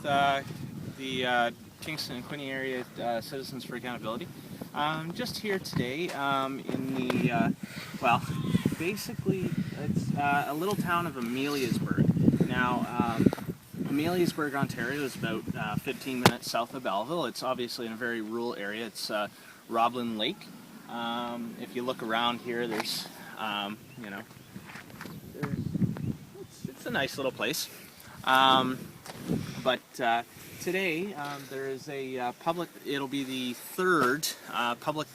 the Kingston and Quinte area Citizens for Accountability. Just here today in the, well, basically it's a little town of Ameliasburg. Now, Ameliasburg, Ontario is about 15 minutes south of Belleville. It's obviously in a very rural area. It's Roblin Lake. If you look around here, there's, you know, it's a nice little place. But today there is a public, it'll be the third public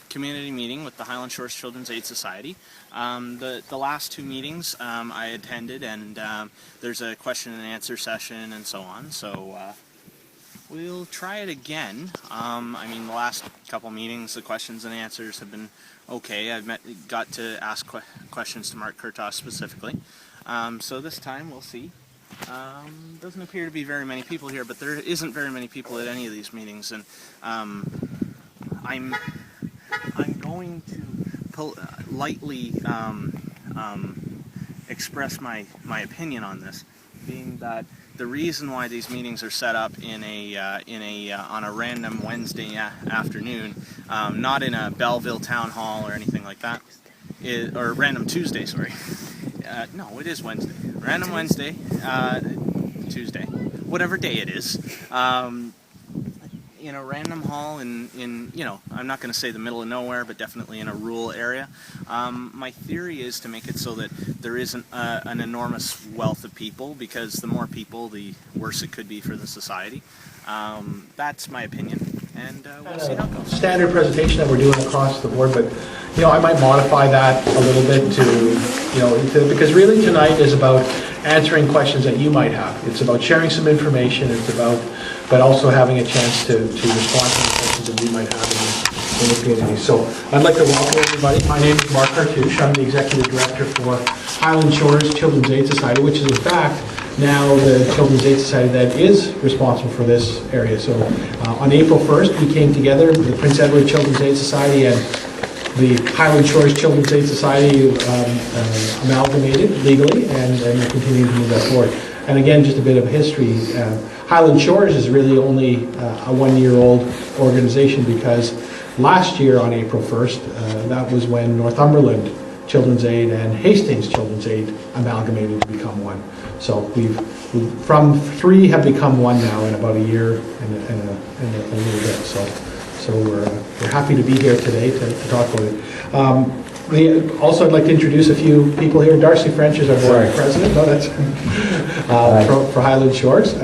community meeting with the Highland Shores Children's Aid Society. The last two meetings I attended, and there's a question and answer session and so on, so we'll try it again. I mean, the last couple meetings, the questions and answers have been okay. I've got to ask questions to Mark Kartusch specifically. So this time we'll see. Doesn't appear to be very many people here, but there isn't very many people at any of these meetings, and I'm going to lightly express my opinion on this, being that the reason why these meetings are set up in on a random Wednesday afternoon, not in a Belleville town hall or anything like that, or random Tuesday, sorry. No, it is Wednesday. Random Wednesday, Tuesday, whatever day it is, in a random hall in you know, I'm not going to say the middle of nowhere, but definitely in a rural area. My theory is to make it so that there isn't an enormous wealth of people, because the more people, the worse it could be for the society. That's my opinion, and we'll see how it goes. Standard presentation that we're doing across the board, but you know, I might modify that a little bit to, you know, because really tonight is about answering questions that you might have. It's about sharing some information. It's about, but also having a chance to respond to the questions that we might have in the community. So I'd like to welcome everybody. My name is Mark Kartusch. I'm the Executive Director for Highland Shores Children's Aid Society, which is in fact now the Children's Aid Society that is responsible for this area. So on April 1st, we came together, the Prince Edward Children's Aid Society and the Highland Shores Children's Aid Society amalgamated legally, and we're continuing to move that forward. And again, just a bit of history. Highland Shores is really only a one-year-old organization, because last year on April 1st, that was when Northumberland Children's Aid and Hastings Children's Aid amalgamated to become one. So we've from three have become one now in about a year and a little bit. So we're happy to be here today to talk about it. Also, I'd like to introduce a few people here. Darcy French is our board president. No, that's for Highland Shores.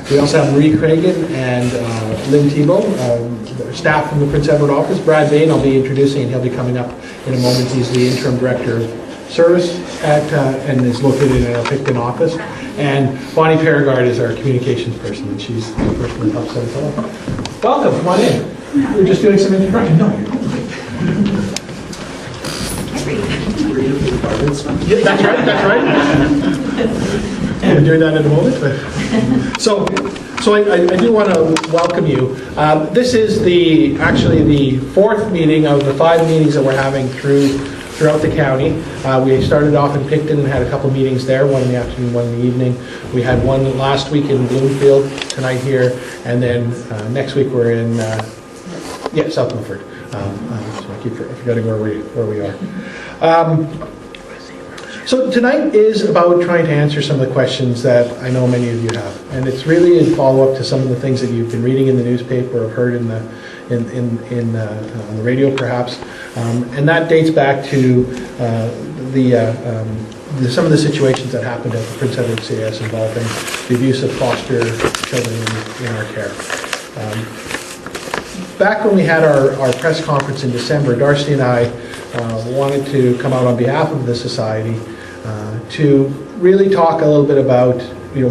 We also have Marie Cragen and Lynn Thibault, staff from the Prince Edward office. Brad Bain I'll be introducing, and he'll be coming up in a moment. He's the interim director of service at and is located in our Picton office. And Bonnie Paragard is our communications person, and she's the person that helps set us up. Welcome, come on in. We're just doing some introduction. No, yeah, that's right. That's right. We're doing that in a moment. But so I do want to welcome you. This is actually the fourth meeting of the 5 meetings that we're having throughout the county. We started off in Picton and had a couple meetings there, one in the afternoon, one in the evening. We had one last week in Bloomfield, tonight here, and then next week we're in South Milford. So I keep forgetting where we are. So tonight is about trying to answer some of the questions that I know many of you have, and it's really in follow-up to some of the things that you've been reading in the newspaper or heard on the radio, perhaps, and that dates back to some of the situations that happened at the Prince Edward HSCAS involving the abuse of foster children in our care. Back when we had our press conference in December, Darcy and I wanted to come out on behalf of the Society to really talk a little bit about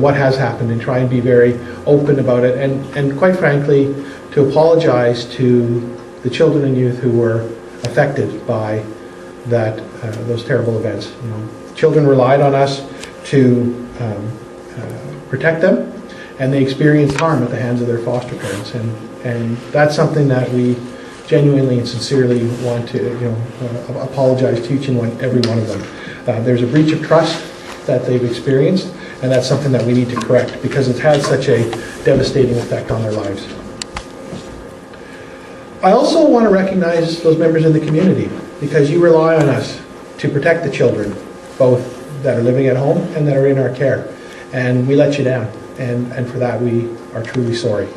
what has happened and try and be very open about it, and quite frankly to apologize to the children and youth who were affected by those terrible events. Children relied on us to protect them, and they experienced harm at the hands of their foster parents, and that's something that we genuinely and sincerely want to apologize to each and every one of them. There's a breach of trust that they've experienced, And that's something that we need to correct because it's had such a devastating effect on their lives. I also want to recognize those members of the community because you rely on us to protect the children, both that are living at home and that are in our care. And we let you down. And for that, we are truly sorry.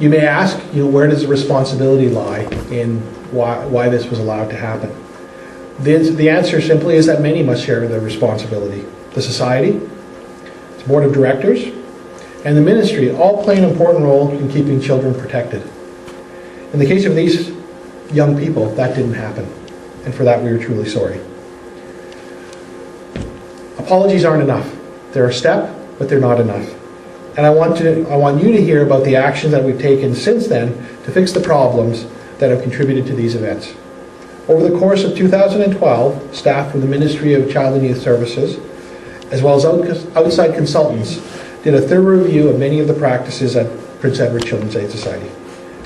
You may ask, where does the responsibility lie in why this was allowed to happen? The answer simply is that many must share the responsibility. The society, its board of directors, and the ministry all play an important role in keeping children protected. In the case of these young people, that didn't happen. And for that, we are truly sorry. Apologies aren't enough. They're a step, but they're not enough. And I want you to hear about the actions that we've taken since then to fix the problems that have contributed to these events. Over the course of 2012, staff from the Ministry of Child and Youth Services, as well as outside consultants, did a thorough review of many of the practices at Prince Edward Children's Aid Society.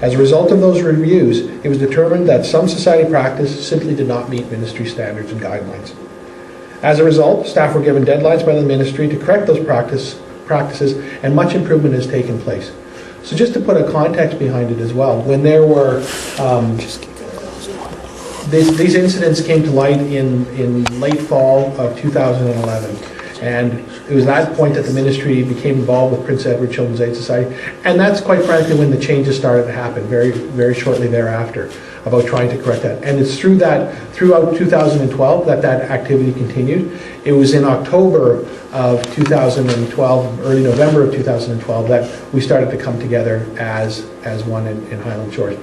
As a result of those reviews, it was determined that some society practice simply did not meet ministry standards and guidelines. As a result, staff were given deadlines by the ministry to correct those practices, and much improvement has taken place. So just to put a context behind it as well, when there were these incidents came to light in late fall of 2011, and it was at that point that the ministry became involved with Prince Edward Children's Aid Society, and that's quite frankly when the changes started to happen, very, very shortly thereafter, about trying to correct that. And it's throughout 2012 that activity continued. It was in October of 2012, early November of 2012, that we started to come together as one in Highland Shores.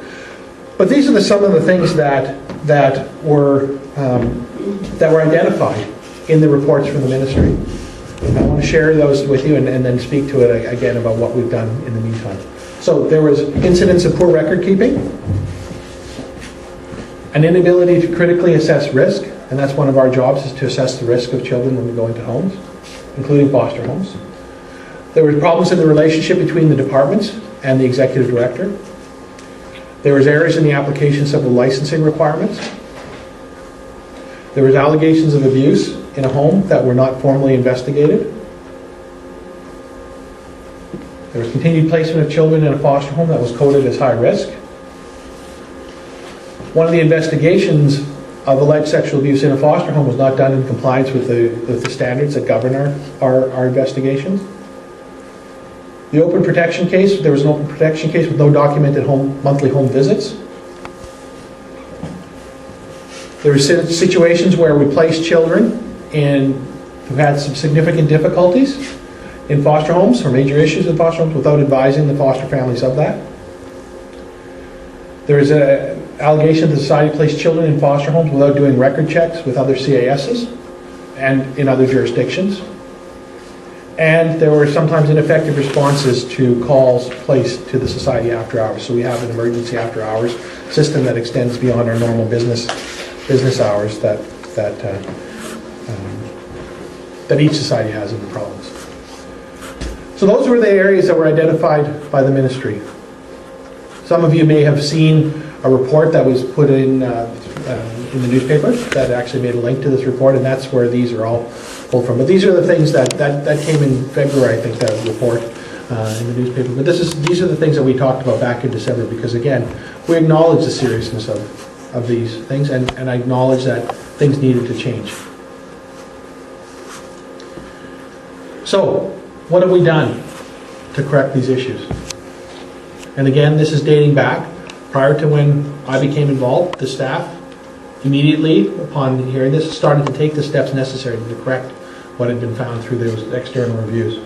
But these are some of the things that were identified in the reports from the ministry. I want to share those with you and then speak to it again about what we've done in the meantime. So there was incidents of poor record keeping, an inability to critically assess risk, and that's one of our jobs, is to assess the risk of children when we go into homes, including foster homes. There were problems in the relationship between the departments and the executive director. There was errors in the applications of the licensing requirements. There was allegations of abuse in a home that were not formally investigated. There was continued placement of children in a foster home that was coded as high risk. One of the investigations of alleged sexual abuse in a foster home was not done in compliance with the standards that govern our investigations. The open protection case, there was an open protection case with no documented monthly home visits. There were situations where we placed children who had some significant difficulties in foster homes or major issues in foster homes without advising the foster families of that. There is an allegation that the society placed children in foster homes without doing record checks with other CASs and in other jurisdictions. And there were sometimes ineffective responses to calls placed to the society after hours. So we have an emergency after hours system that extends beyond our normal business hours that each society has in the province. So those were the areas that were identified by the ministry. Some of you may have seen a report that was put in the newspaper that actually made a link to this report, and that's where these are all pulled from. But these are the things that came in February, I think, that report in the newspaper. But these are the things that we talked about back in December, because again, we acknowledge the seriousness of these things, and I acknowledge that things needed to change. So, what have we done to correct these issues? And again, this is dating back prior to when I became involved. The staff immediately upon hearing this started to take the steps necessary to correct what had been found through those external reviews.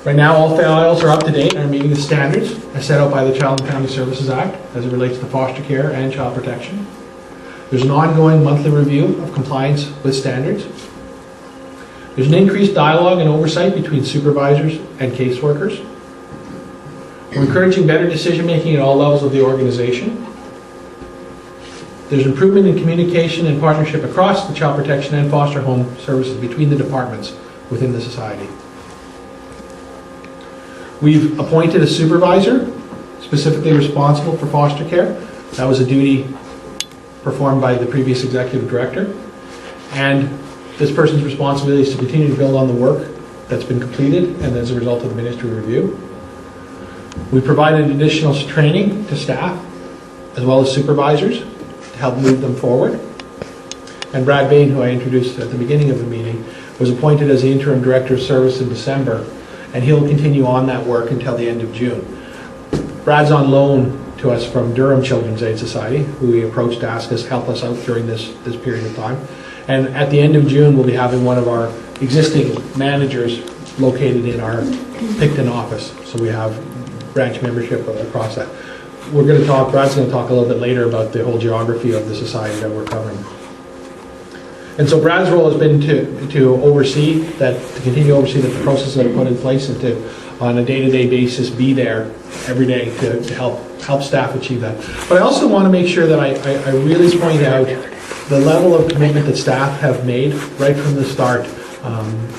Right now, all files are up to date and are meeting the standards as set out by the Child and Family Services Act as it relates to foster care and child protection. There's an ongoing monthly review of compliance with standards. There's an increased dialogue and oversight between supervisors and caseworkers. We're encouraging better decision making at all levels of the organization. There's improvement in communication and partnership across the child protection and foster home services between the departments within the society. We've appointed a supervisor specifically responsible for foster care. That was a duty performed by the previous executive director. And This person's responsibility is to continue to build on the work that's been completed and as a result of the ministry review. We provided additional training to staff as well as supervisors to help move them forward. And Brad Bain, who I introduced at the beginning of the meeting, was appointed as the Interim Director of Service in December, and he'll continue on that work until the end of June. Brad's on loan to us from Durham Children's Aid Society, who we approached to ask us help us out during this period of time. And at the end of June, we'll be having one of our existing managers located in our Picton office. So we have branch membership across that. Brad's going to talk a little bit later about the whole geography of the society that we're covering. And so Brad's role has been to continue to oversee the processes that are put in place and to, on a day-to-day basis, be there every day to help staff achieve that. But I also want to make sure that I really point out the level of commitment that staff have made right from the start.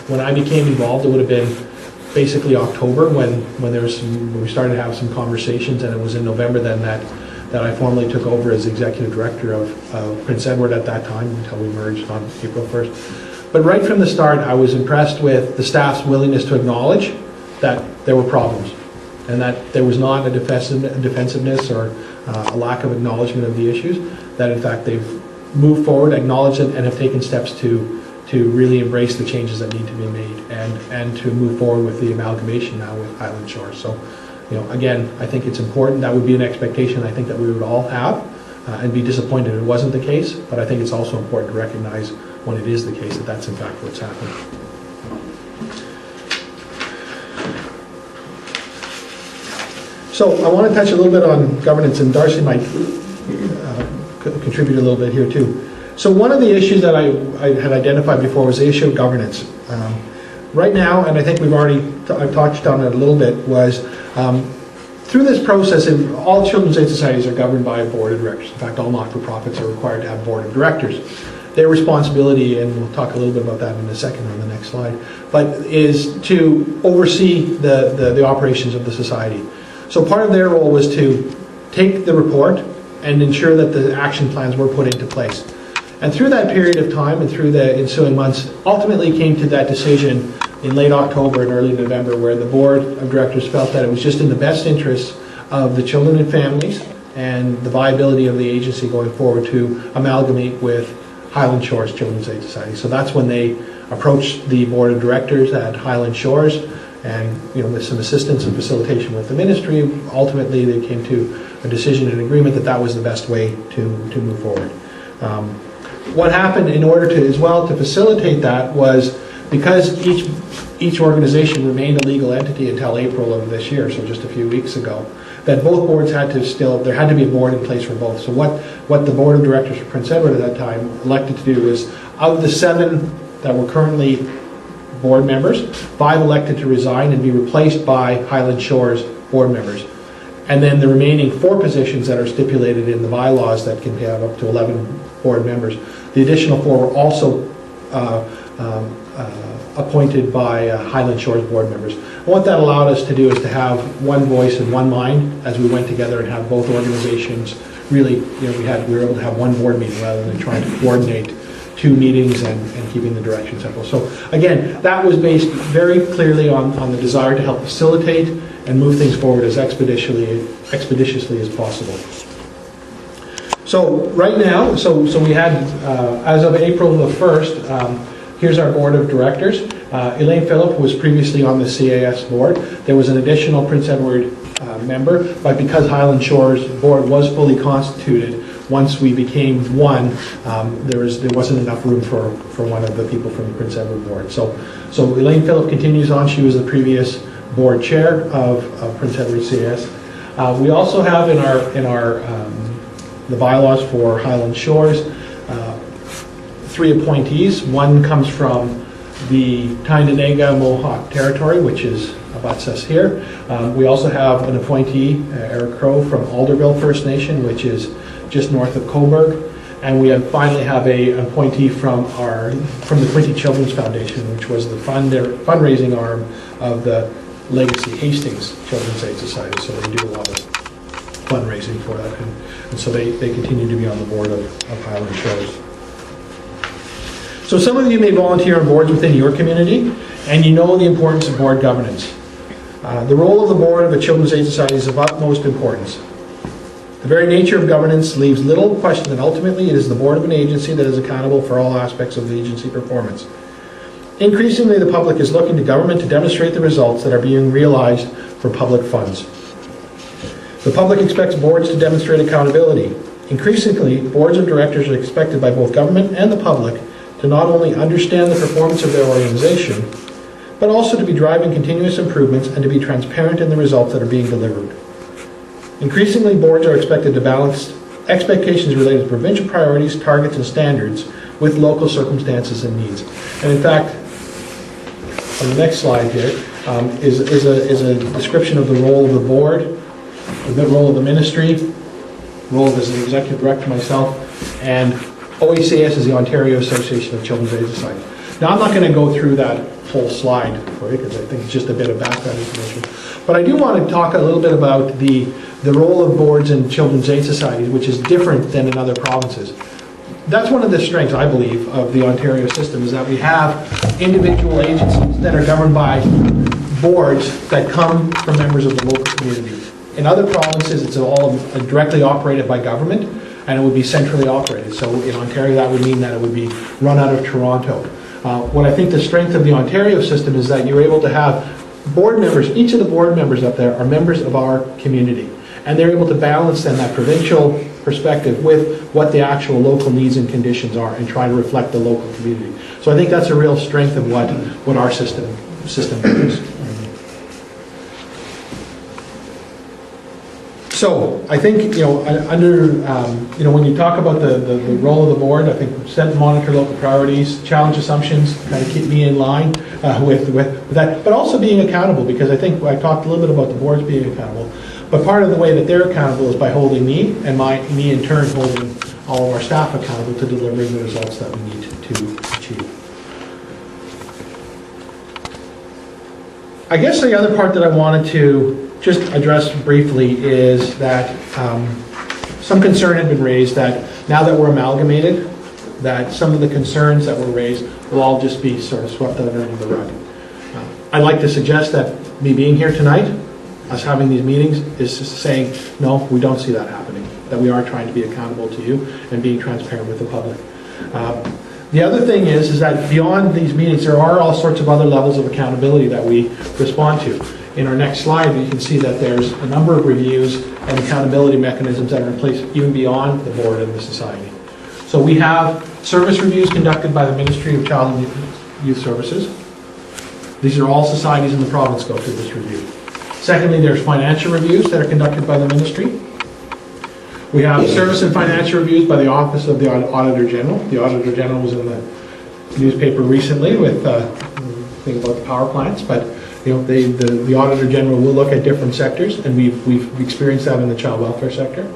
When I became involved, it would have been basically October when we started to have some conversations, and it was in November then that I formally took over as Executive Director of Prince Edward at that time until we merged on April 1st. But right from the start, I was impressed with the staff's willingness to acknowledge that there were problems and that there was not a defensiveness or a lack of acknowledgement of the issues, that in fact they've moved forward, acknowledged it, and have taken steps to really embrace the changes that need to be made and to move forward with the amalgamation now with Highland Shores. So, again, I think it's important. That would be an expectation I think that we would all have and be disappointed if it wasn't the case, but I think it's also important to recognize when it is the case that that's in fact what's happening. So I want to touch a little bit on governance, and Darcy might contribute a little bit here too. So one of the issues that I had identified before was the issue of governance. Right now, and I think I've touched on it a little bit, was through this process, all children's aid societies are governed by a board of directors. In fact, all not-for-profits are required to have a board of directors. Their responsibility, and we'll talk a little bit about that in a second on the next slide, but is to oversee the operations of the society. So part of their role was to take the report and ensure that the action plans were put into place. And through that period of time and through the ensuing months, ultimately came to that decision in late October and early November, where the board of directors felt that it was just in the best interest of the children and families and the viability of the agency going forward to amalgamate with Highland Shores Children's Aid Society. So that's when they approached the board of directors at Highland Shores, and with some assistance and facilitation with the ministry, ultimately they came to a decision and agreement that that was the best way to move forward. What happened in order to, as well, to facilitate that was, because each organization remained a legal entity until April of this year, so just a few weeks ago, that both boards had to there had to be a board in place for both. So what the board of directors for Prince Edward at that time elected to do was, of the 7 that were currently board members, 5 elected to resign and be replaced by Highland Shores board members. And then the remaining 4 positions that are stipulated in the bylaws that can have up to 11 board members, the additional 4 were also appointed by Highland Shores board members. And what that allowed us to do is to have one voice and one mind as we went together and have both organizations really, we were able to have one board meeting rather than trying to coordinate 2 meetings and keeping the direction simple. So again, that was based very clearly on the desire to help facilitate and move things forward as expeditiously as possible. So right now, so we had, as of April the 1st, here's our board of directors. Elaine Phillip was previously on the CAS board. There was an additional Prince Edward member, but because Highland Shores board was fully constituted, once we became one, there wasn't enough room for one of the people from the Prince Edward board. So Elaine Phillip continues on. She was the previous board chair of Prince Edward CAS. We also have in our the bylaws for Highland Shores 3 appointees. One comes from the Tyendinaga Mohawk territory, which is abuts us here. We also have an appointee, Eric Crow, from Alderville First Nation, which is just north of Coburg. And we finally have an appointee from the Quinte Children's Foundation, which was the fundraising arm of the Legacy Hastings Children's Aid Society. So they do a lot of fundraising for that, and so they continue to be on the board of Highland Shores. So some of you may volunteer on boards within your community, and you know the importance of board governance. The role of the board of a Children's Aid Society is of utmost importance. The very nature of governance leaves little question that ultimately it is the board of an agency that is accountable for all aspects of the agency performance. Increasingly, the public is looking to government to demonstrate the results that are being realized for public funds. The public expects boards to demonstrate accountability. Increasingly, boards of directors are expected by both government and the public to not only understand the performance of their organization, but also to be driving continuous improvements and to be transparent in the results that are being delivered. Increasingly, boards are expected to balance expectations related to provincial priorities, targets, and standards with local circumstances and needs. And in fact, on the next slide here is a description of the role of the board, the role of the ministry, role as an executive director myself, and OHSCAS is the Ontario Association of Children's Aid Societies. Now, I'm not going to go through that whole slide for you because I think it's just a bit of background information. But I do want to talk a little bit about the role of boards in Children's Aid Societies, which is different than in other provinces. That's one of the strengths, I believe, of the Ontario system, is that we have individual agencies that are governed by boards that come from members of the local community. In other provinces, it's all directly operated by government, and it would be centrally operated. So in Ontario, that would mean that it would be run out of Toronto. What I think the strength of the Ontario system is that you're able to have board members, each of the board members up there are members of our community. And they're able to balance then that provincial perspective with what the actual local needs and conditions are and try to reflect the local community. So I think that's a real strength of what our system is. So I think, when you talk about the role of the board, I think set and monitor local priorities, challenge assumptions, kind of keep me in line with that, but also being accountable, because I think I talked a little bit about the boards being accountable, but part of the way that they're accountable is by holding me, and me in turn holding all of our staff accountable to delivering the results that we need to achieve. I guess the other part that I wanted to just address briefly is that some concern had been raised that now that we're amalgamated, that some of the concerns that were raised will all just be sort of swept under the rug. I'd like to suggest that me being here tonight, us having these meetings, is just saying, no, we don't see that happening, that we are trying to be accountable to you and being transparent with the public. The other thing is that beyond these meetings, there are all sorts of other levels of accountability that we respond to. In our next slide, you can see that there's a number of reviews and accountability mechanisms that are in place even beyond the board and the society. So we have service reviews conducted by the Ministry of Child and Youth Services. These are all societies in the province go through this review. Secondly, there's financial reviews that are conducted by the ministry. We have service and financial reviews by the Office of the Auditor General. The Auditor General was in the newspaper recently with thing about the power plants, but the Auditor General will look at different sectors, and we've experienced that in the child welfare sector.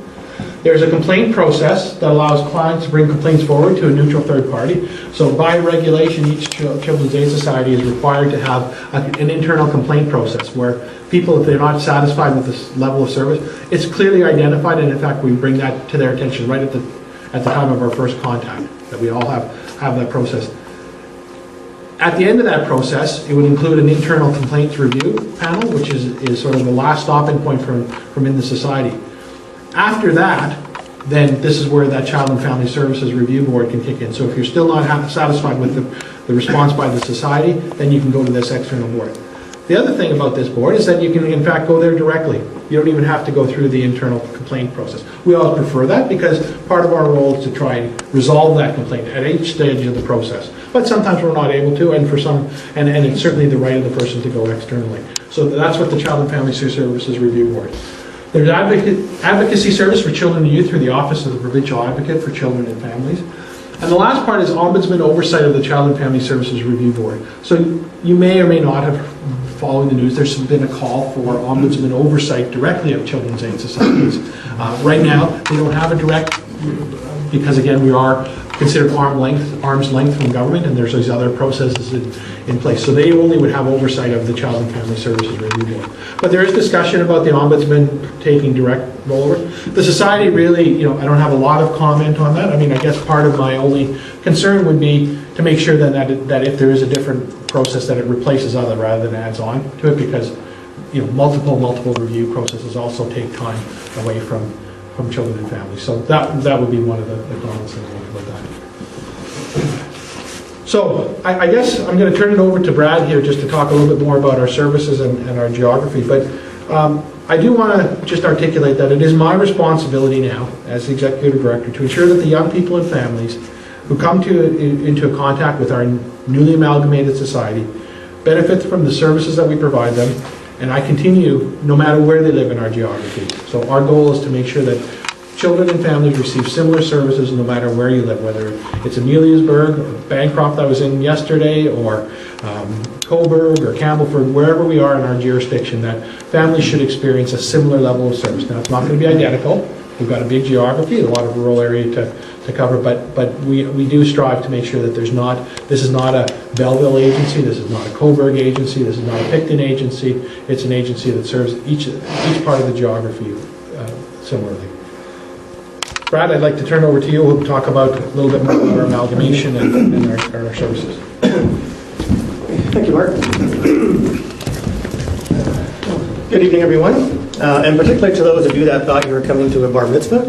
There's a complaint process that allows clients to bring complaints forward to a neutral third party. So by regulation, each Children's Aid Society is required to have an internal complaint process where people, if they're not satisfied with this level of service, it's clearly identified, and in fact we bring that to their attention right at the time of our first contact, that we all have that process. At the end of that process, it would include an internal complaints review panel, which is sort of the last stopping point from in the society. After that, then this is where that Child and Family Services Review Board can kick in. So if you're still not satisfied with the response by the society, then you can go to this external board. The other thing about this board is that you can in fact go there directly. You don't even have to go through the internal complaint process. We always prefer that because part of our role is to try and resolve that complaint at each stage of the process. But sometimes we're not able to, and and it's certainly the right of the person to go externally. So that's what the Child and Family Services Review Board. There's advocacy service for children and youth through the Office of the Provincial Advocate for Children and Families. And the last part is Ombudsman oversight of the Child and Family Services Review Board. So you may or may not have followed the news, there's been a call for Ombudsman oversight directly of Children's Aid Societies. Right now, they don't have a direct because again, we are considered arm's length from government, and there's these other processes in place. So they only would have oversight of the Child and Family Services Review Board. But there is discussion about the Ombudsman taking direct role over. The society really, I don't have a lot of comment on that. I mean, I guess part of my only concern would be to make sure that if there is a different process, that it replaces other rather than adds on to it, because multiple review processes also take time away from children and families. So that would be one of the comments I make about that. So I guess I'm going to turn it over to Brad here just to talk a little bit more about our services and our geography. But I do want to just articulate that it is my responsibility now as the Executive Director to ensure that the young people and families who come into a contact with our newly amalgamated society benefit from the services that we provide them, and I continue no matter where they live in our geography. So our goal is to make sure that children and families receive similar services no matter where you live, whether it's Ameliasburg, or Bancroft I was in yesterday, or Coburg or Campbellford, wherever we are in our jurisdiction, that families should experience a similar level of service. Now, it's not going to be identical. We've got a big geography, a lot of rural area to cover, but we do strive to make sure that this is not a Belleville agency, this is not a Coburg agency, this is not a Picton agency. It's an agency that serves each part of the geography similarly. Brad, I'd like to turn over to you. We'll talk about a little bit more about our amalgamation and our services. Thank you, Mark. Good evening, everyone, and particularly to those of you that thought you were coming to a bar mitzvah.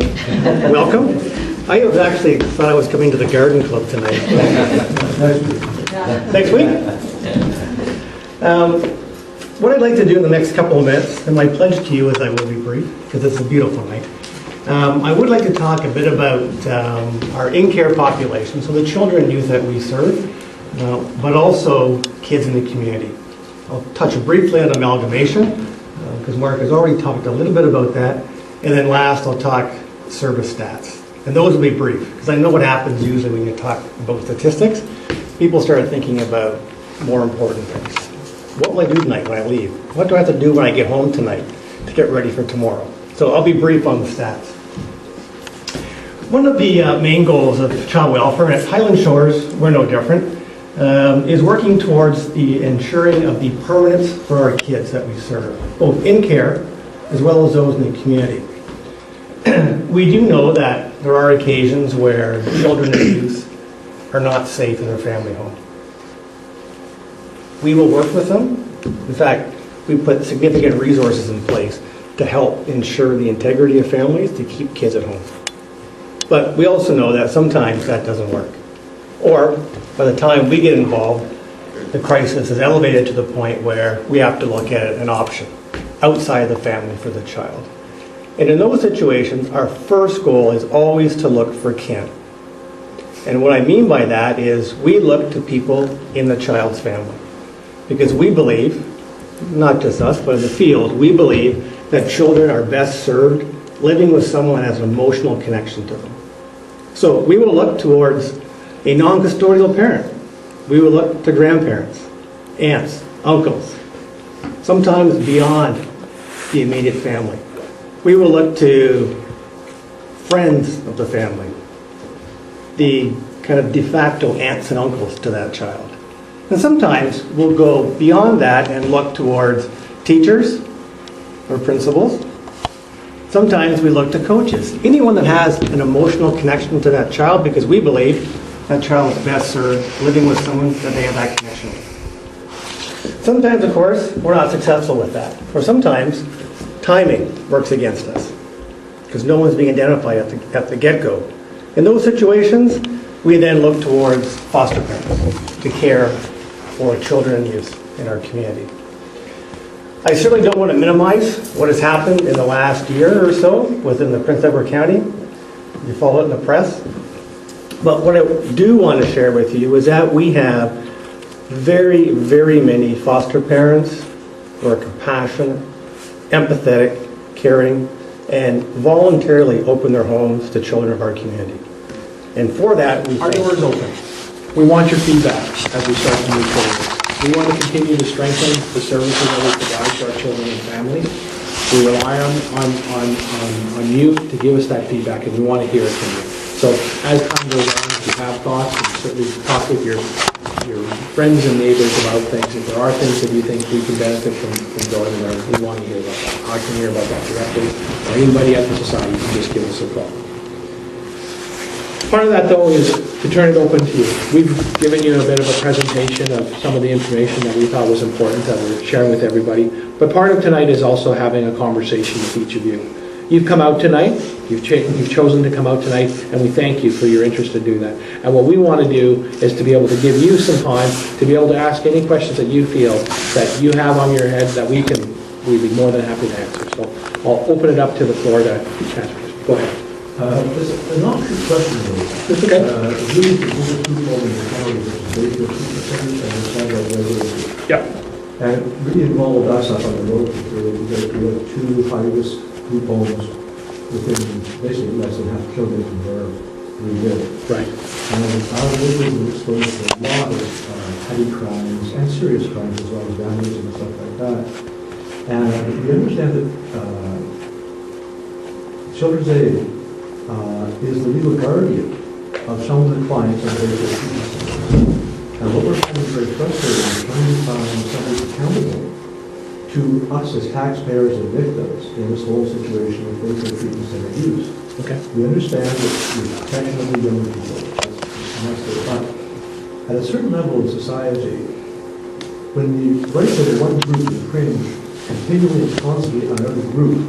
Welcome. I actually thought I was coming to the garden club tonight. Next week. What I'd like to do in the next couple of minutes, and my pledge to you is I will be brief, because it's a beautiful night. I would like to talk a bit about our in-care population, so the children and youth that we serve, but also kids in the community. I'll touch briefly on amalgamation, because Mark has already talked a little bit about that, and then last I'll talk service stats. And those will be brief, because I know what happens usually when you talk about statistics. People start thinking about more important things. What will I do tonight when I leave? What do I have to do when I get home tonight to get ready for tomorrow? So I'll be brief on the stats. One of the main goals of child welfare, and at Highland Shores, we're no different, is working towards the ensuring of the permanence for our kids that we serve, both in care as well as those in the community. We do know that there are occasions where children and youth are not safe in their family home. We will work with them. In fact, we put significant resources in place to help ensure the integrity of families to keep kids at home. But we also know that sometimes that doesn't work. Or by the time we get involved, the crisis is elevated to the point where we have to look at an option outside the family for the child. And in those situations, our first goal is always to look for kin. And what I mean by that is we look to people in the child's family. Because we believe, not just us, but in the field, we believe that children are best served living with someone that has an emotional connection to them. So we will look towards a non-custodial parent. We will look to grandparents, aunts, uncles, sometimes beyond the immediate family. We will look to friends of the family, the kind of de facto aunts and uncles to that child. And sometimes we'll go beyond that and look towards teachers or principals. Sometimes we look to coaches, anyone that has an emotional connection to that child, because we believe that child is best served living with someone that they have that connection with. Sometimes, of course, we're not successful with that. Or sometimes timing works against us because no one's being identified at the get-go. In those situations, we then look towards foster parents to care for children and youth in our community. I certainly don't want to minimize what has happened in the last year or so within the Prince Edward County. You follow it in the press. But what I do want to share with you is that we have very, very many foster parents who are compassionate, empathetic, caring, and voluntarily open their homes to children of our community. And for that, Our doors open. We want your feedback as we start to move forward. We want to continue to strengthen the services that we provide to our children and families. We rely on you to give us that feedback, and we want to hear it from you. So as time goes on, if you have thoughts, you certainly talk with your friends and neighbors about things. If there are things that you think we can benefit from going there, we want to hear about that. I can hear about that directly, or anybody at the society can just give us a call. Part of that, though, is to turn it open to you. We've given you a bit of a presentation of some of the information that we thought was important that we're sharing with everybody. But part of tonight is also having a conversation with each of you. You've come out tonight, you've chosen to come out tonight, and we thank you for your interest in doing that. And what we want to do is to be able to give you some time to be able to ask any questions that you feel that you have on your head that we'd be more than happy to answer. So I'll open it up to the floor to answer. Go ahead. There's an awkward question though. That's okay. Really, the two in the county versus 2% and regulation. Yeah. And it really involved us up on the road because we have two high-risk group homes within basically less than half a kilometer from where we live. Right. And our neighbors are exposed to a lot of petty crimes and serious crimes as well as vandalism and stuff like that. And we understand that Children's Aid is the legal guardian of some of the clients of the treatment centers. And what we're finding very frustrating is trying to find somebody accountable to us as taxpayers and victims in this whole situation with racial treatment center use. Okay. We understand that the protection of the young people, that's the front. At a certain level in society, when the rights of one group infringe continually and constantly on another group,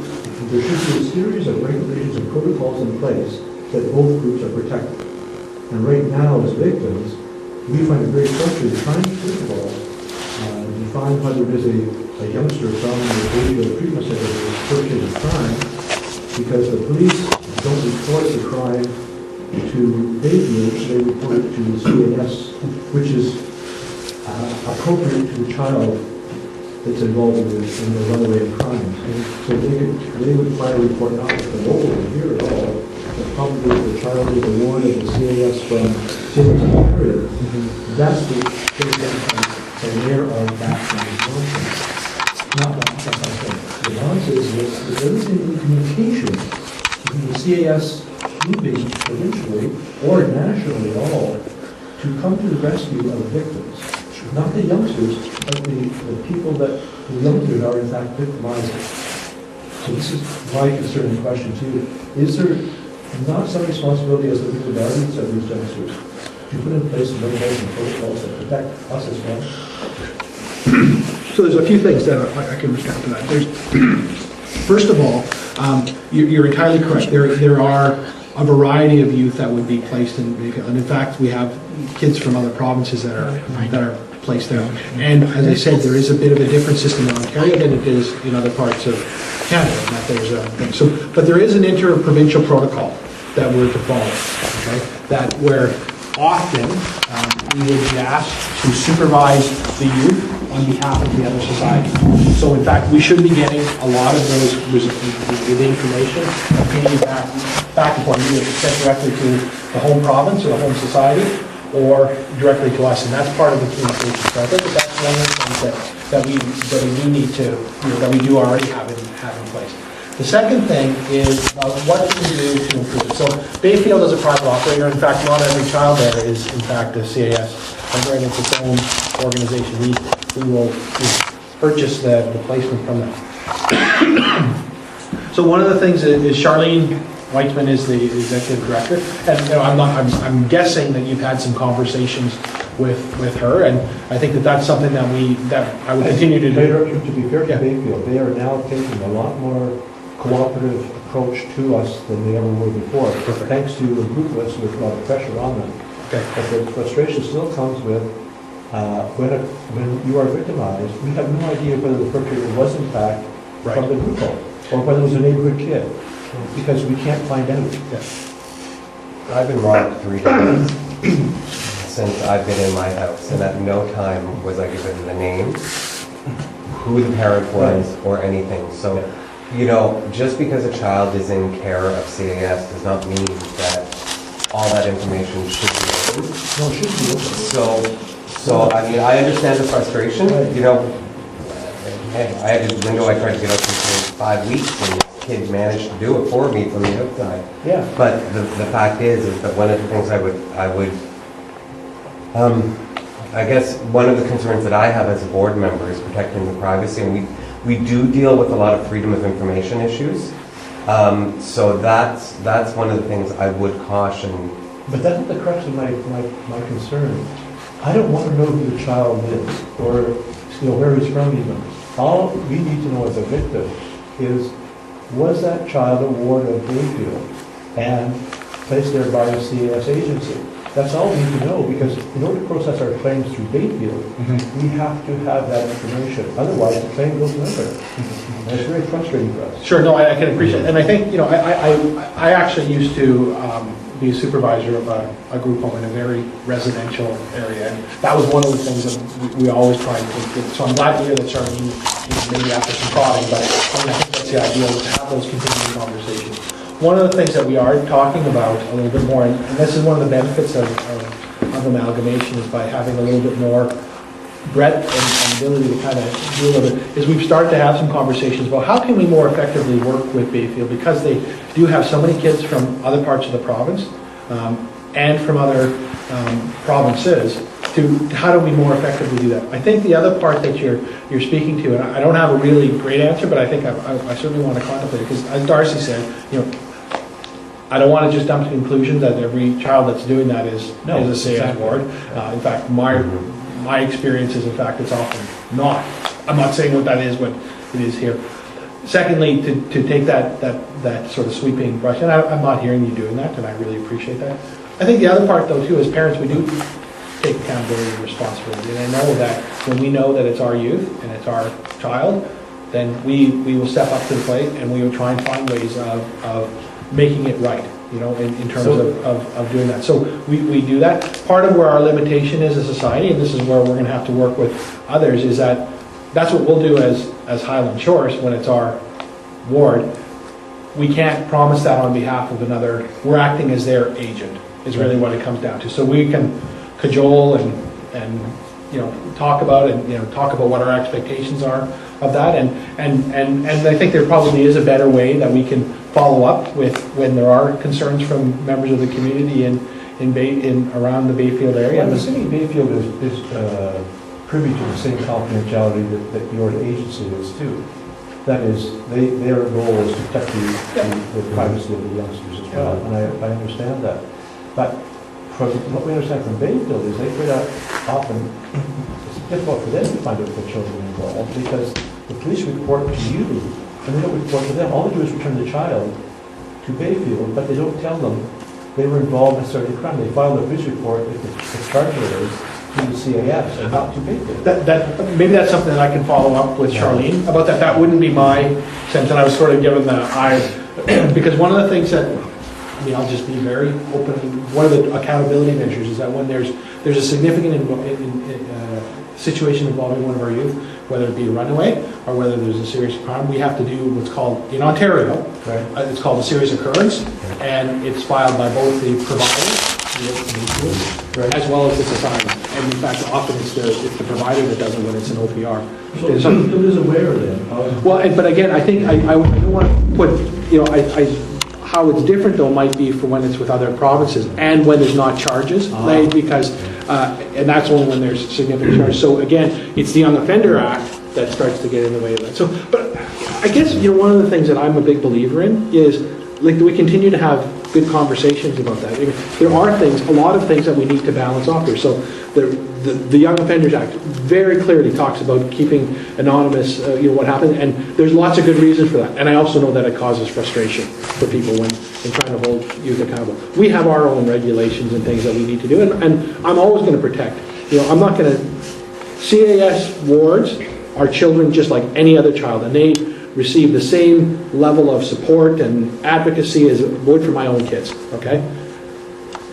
there should be a series of regulations and protocols in place that both groups are protected. And right now, as victims, we find it very frustrating trying to, first of all, define whether it is a youngster from the behavioral treatment center that is perpetrating a crime, because the police don't report the crime to Bayview, they report it to the CAS, which is appropriate to a child that's involved in the runaway of crimes. So they would file a report not with the local here at all, but probably the child is a ward of the CAS from Picton Ontario. That's the and there are background nonsense. Not nonsense. The nonsense is that there isn't any communication between the CAS moving provincially or nationally at all to come to the rescue of victims. Not the youngsters, but the people that the youngsters are in fact victimizing. So this is my concerning question to you. Is there not some responsibility as the legal guardians of these youngsters to put in place some regulations and protocols that protect us as well? So there's a few things that I can respond to that. First of all, you're entirely correct. There are a variety of youth that would be placed in Bayfield, and in fact, we have kids from other provinces that are placed there. And as I said, there is a bit of a different system in Ontario than it is in other parts of Canada. And that there's a thing. But there is an inter-provincial protocol that we're to follow. Okay, that where often we would be asked to supervise the youth on behalf of the other society. So in fact, we should be getting a lot of those with information and feeding back and forth, either sent directly to the home province or the home society, or directly to us, and that's part of the communication. So I think that's one of the things that we need to, that we do already have in place. The second thing is what can we do to improve it. So Bayfield is a private operator. In fact, not every child there is in fact a CAS operating. It's its own organization. We will purchase the placement from them. So one of the things is Charlene Weitzman is the executive director, and I'm guessing that you've had some conversations with her, and I think that's something that I would continue to do. To be fair to Bayfield, they are now taking a lot more cooperative approach to us than they ever were before. Perfect. Thanks to improvements with a lot of pressure on them. Okay. But the frustration still comes with when you are victimized, we have no idea whether the perpetrator was in fact from the group home, or whether it was a neighborhood kid, because we can't find out. I've been robbed 3 times since I've been in my house, and at no time was I given the name, who the parent was, or anything. So, just because a child is in care of CAS does not mean that all that information should be open. No, it should be open. So I mean, I understand the frustration. Right. I had this window I tried to get open for 5 weeks, and kid managed to do it for me from the outside. Yeah. But the fact is that one of the things I guess one of the concerns that I have as a board member is protecting the privacy, and we do deal with a lot of freedom of information issues. So that's one of the things I would caution. But that's the crux of my concern. I don't want to know who the child is, or where he's from even. All we need to know as a victim is, was that child a ward of Bayfield and placed there by a CAS agency? That's all we need to know, because in order to process our claims through Bayfield, we have to have that information. Otherwise, the claim goes nowhere. And it's very frustrating for us. Sure, no, I can appreciate it. And I think, I actually used to be a supervisor of a group home in a very residential area. And that was one of the things that we always tried to do. So I'm glad to hear that Charlene, maybe after some prodding, but I think that's the idea, was to have those continuing conversations. One of the things that we are talking about a little bit more, and this is one of the benefits of amalgamation, is by having a little bit more breadth and ability to kind of deal with it, is we've started to have some conversations about how can we more effectively work with Bayfield, because they do have so many kids from other parts of the province and from other provinces, to how do we more effectively do that. I think the other part that you're speaking to, and I don't have a really great answer, but I think I certainly want to contemplate it, because as Darcy said, I don't want to just dump to the conclusion that every child that's doing that is a CAS ward. In fact, my experience is, in fact, it's often not. I'm not saying what that is, but it is here. Secondly, to take that sort of sweeping brush, and I'm not hearing you doing that, and I really appreciate that. I think the other part, though, too, as parents, we do take accountability and responsibility. And I know that when we know that it's our youth and it's our child, then we will step up to the plate, and we will try and find ways of making it right, in terms of doing that. So we do that. Part of where our limitation is as a society, and this is where we're going to have to work with others, is that's what we'll do as Highland Shores when it's our ward. We can't promise that on behalf of another. We're acting as their agent, is really what it comes down to. So we can cajole and talk about what our expectations are of that, and I think there probably is a better way that we can follow up with when there are concerns from members of the community in around the Bayfield area. I'm assuming Bayfield is privy to the same confidentiality that your agency is too. That is, their goal is to protect the privacy of the youngsters as well, and I understand that. But from what we understand from Bayfield is they figure out often it's difficult for them to find out the children involved, because the police report to you and they don't report to them. All they do is return the child to Bayfield, but they don't tell them they were involved in a certain crime. They file the police report if the charge is to the CAS and not to Bayfield. Maybe that's something that I can follow up with Charlene about that. That wouldn't be my sense, and I was sort of given the eye, because one of the things that, I'll just be very open. One of the accountability measures is that when there's a significant situation involving one of our youth, whether it be a runaway or whether there's a serious crime, we have to do what's called, in Ontario, it's called a serious occurrence, and it's filed by both the provider, as well as the society. And in fact, often it's the provider that does it when it's an OPR. So who is aware then? Well, but again, I think I don't want to put, how it's different though might be for when it's with other provinces and when there's not charges laid, because and that's only when there's significant charges. So again, it's the Young Offender Act that starts to get in the way of that. So, but I guess one of the things that I'm a big believer in is we continue to have good conversations about that. There are things, a lot of things that we need to balance off here. So the Young Offenders Act very clearly talks about keeping anonymous, what happened, and there's lots of good reasons for that. And I also know that it causes frustration for people when trying to hold youth accountable. We have our own regulations and things that we need to do, and I'm always going to protect. I'm not going to. CAS wards are children just like any other child, and they receive the same level of support and advocacy as would for my own kids. Okay.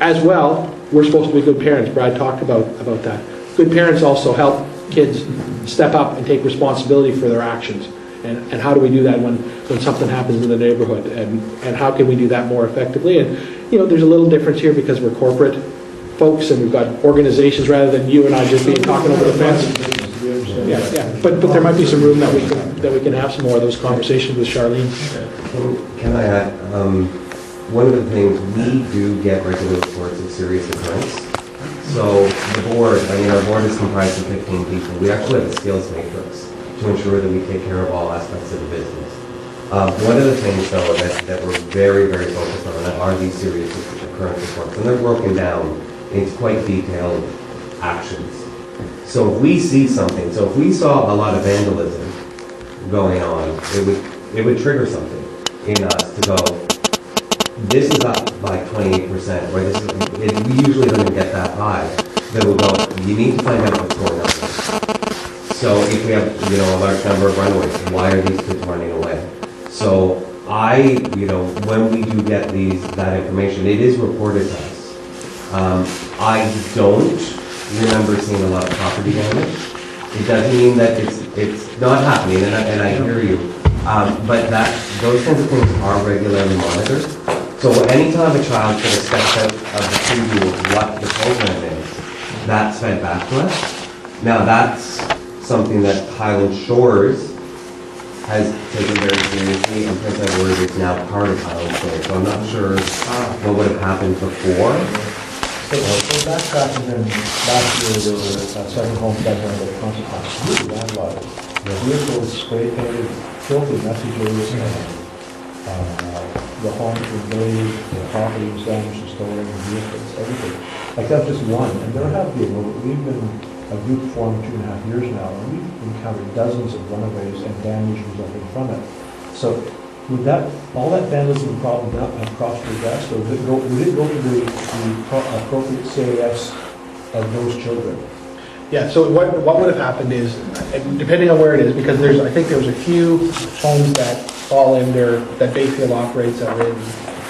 As well, we're supposed to be good parents. Brad talked about that. Good parents also help kids step up and take responsibility for their actions. And how do we do that when something happens in the neighborhood? And how can we do that more effectively? And, there's a little difference here because we're corporate folks and we've got organizations rather than you and I just being talking over the fence. Yeah. But there might be some room that we can have some more of those conversations with Charlene. Can I add, one of the things, we do get regular reports of serious occurrence. So the board, our board is comprised of 15 people. We actually have a skills matrix to ensure that we take care of all aspects of the business. One of the things, though, that we're very, very focused on are these serious occurrence reports. And they're broken down into quite detailed actions. So if we see something, so if we saw a lot of vandalism going on, it would trigger something in us to go, this is up by 28%, or we usually don't even get that high. Then we'll go, you need to find out what's going on. So if we have, a large number of runaways, why are these kids running away? So when we do get that information, it is reported to us. I don't remember seeing a lot of property damage. It doesn't mean that it's not happening, and I hear you. But those kinds of things are regularly monitored. So anytime a child sort of steps out of the preview of what the program is, that's fed back to us. Now that's something that Highland Shores has taken very seriously, and Prince Edward is now part of Highland Shores. So I'm not sure what would have happened before. So backtracking, then last year there were 7 homes that were under consequence. Really landlocked. The vehicles spray painted, filthy messages, the homes were blazed, the property was damaged, the stolen vehicles, everything. Like that's just one. And there have been, we've been a group formed 2.5 years now, and we've encountered dozens of runaways and damage resulting from it. So would all that vandalism problem not have crossed your desk, or would it go to the appropriate CAS of those children? Yeah, so what would have happened is, depending on where it is, because I think there's a few homes that fall under, that Bayfield operates are in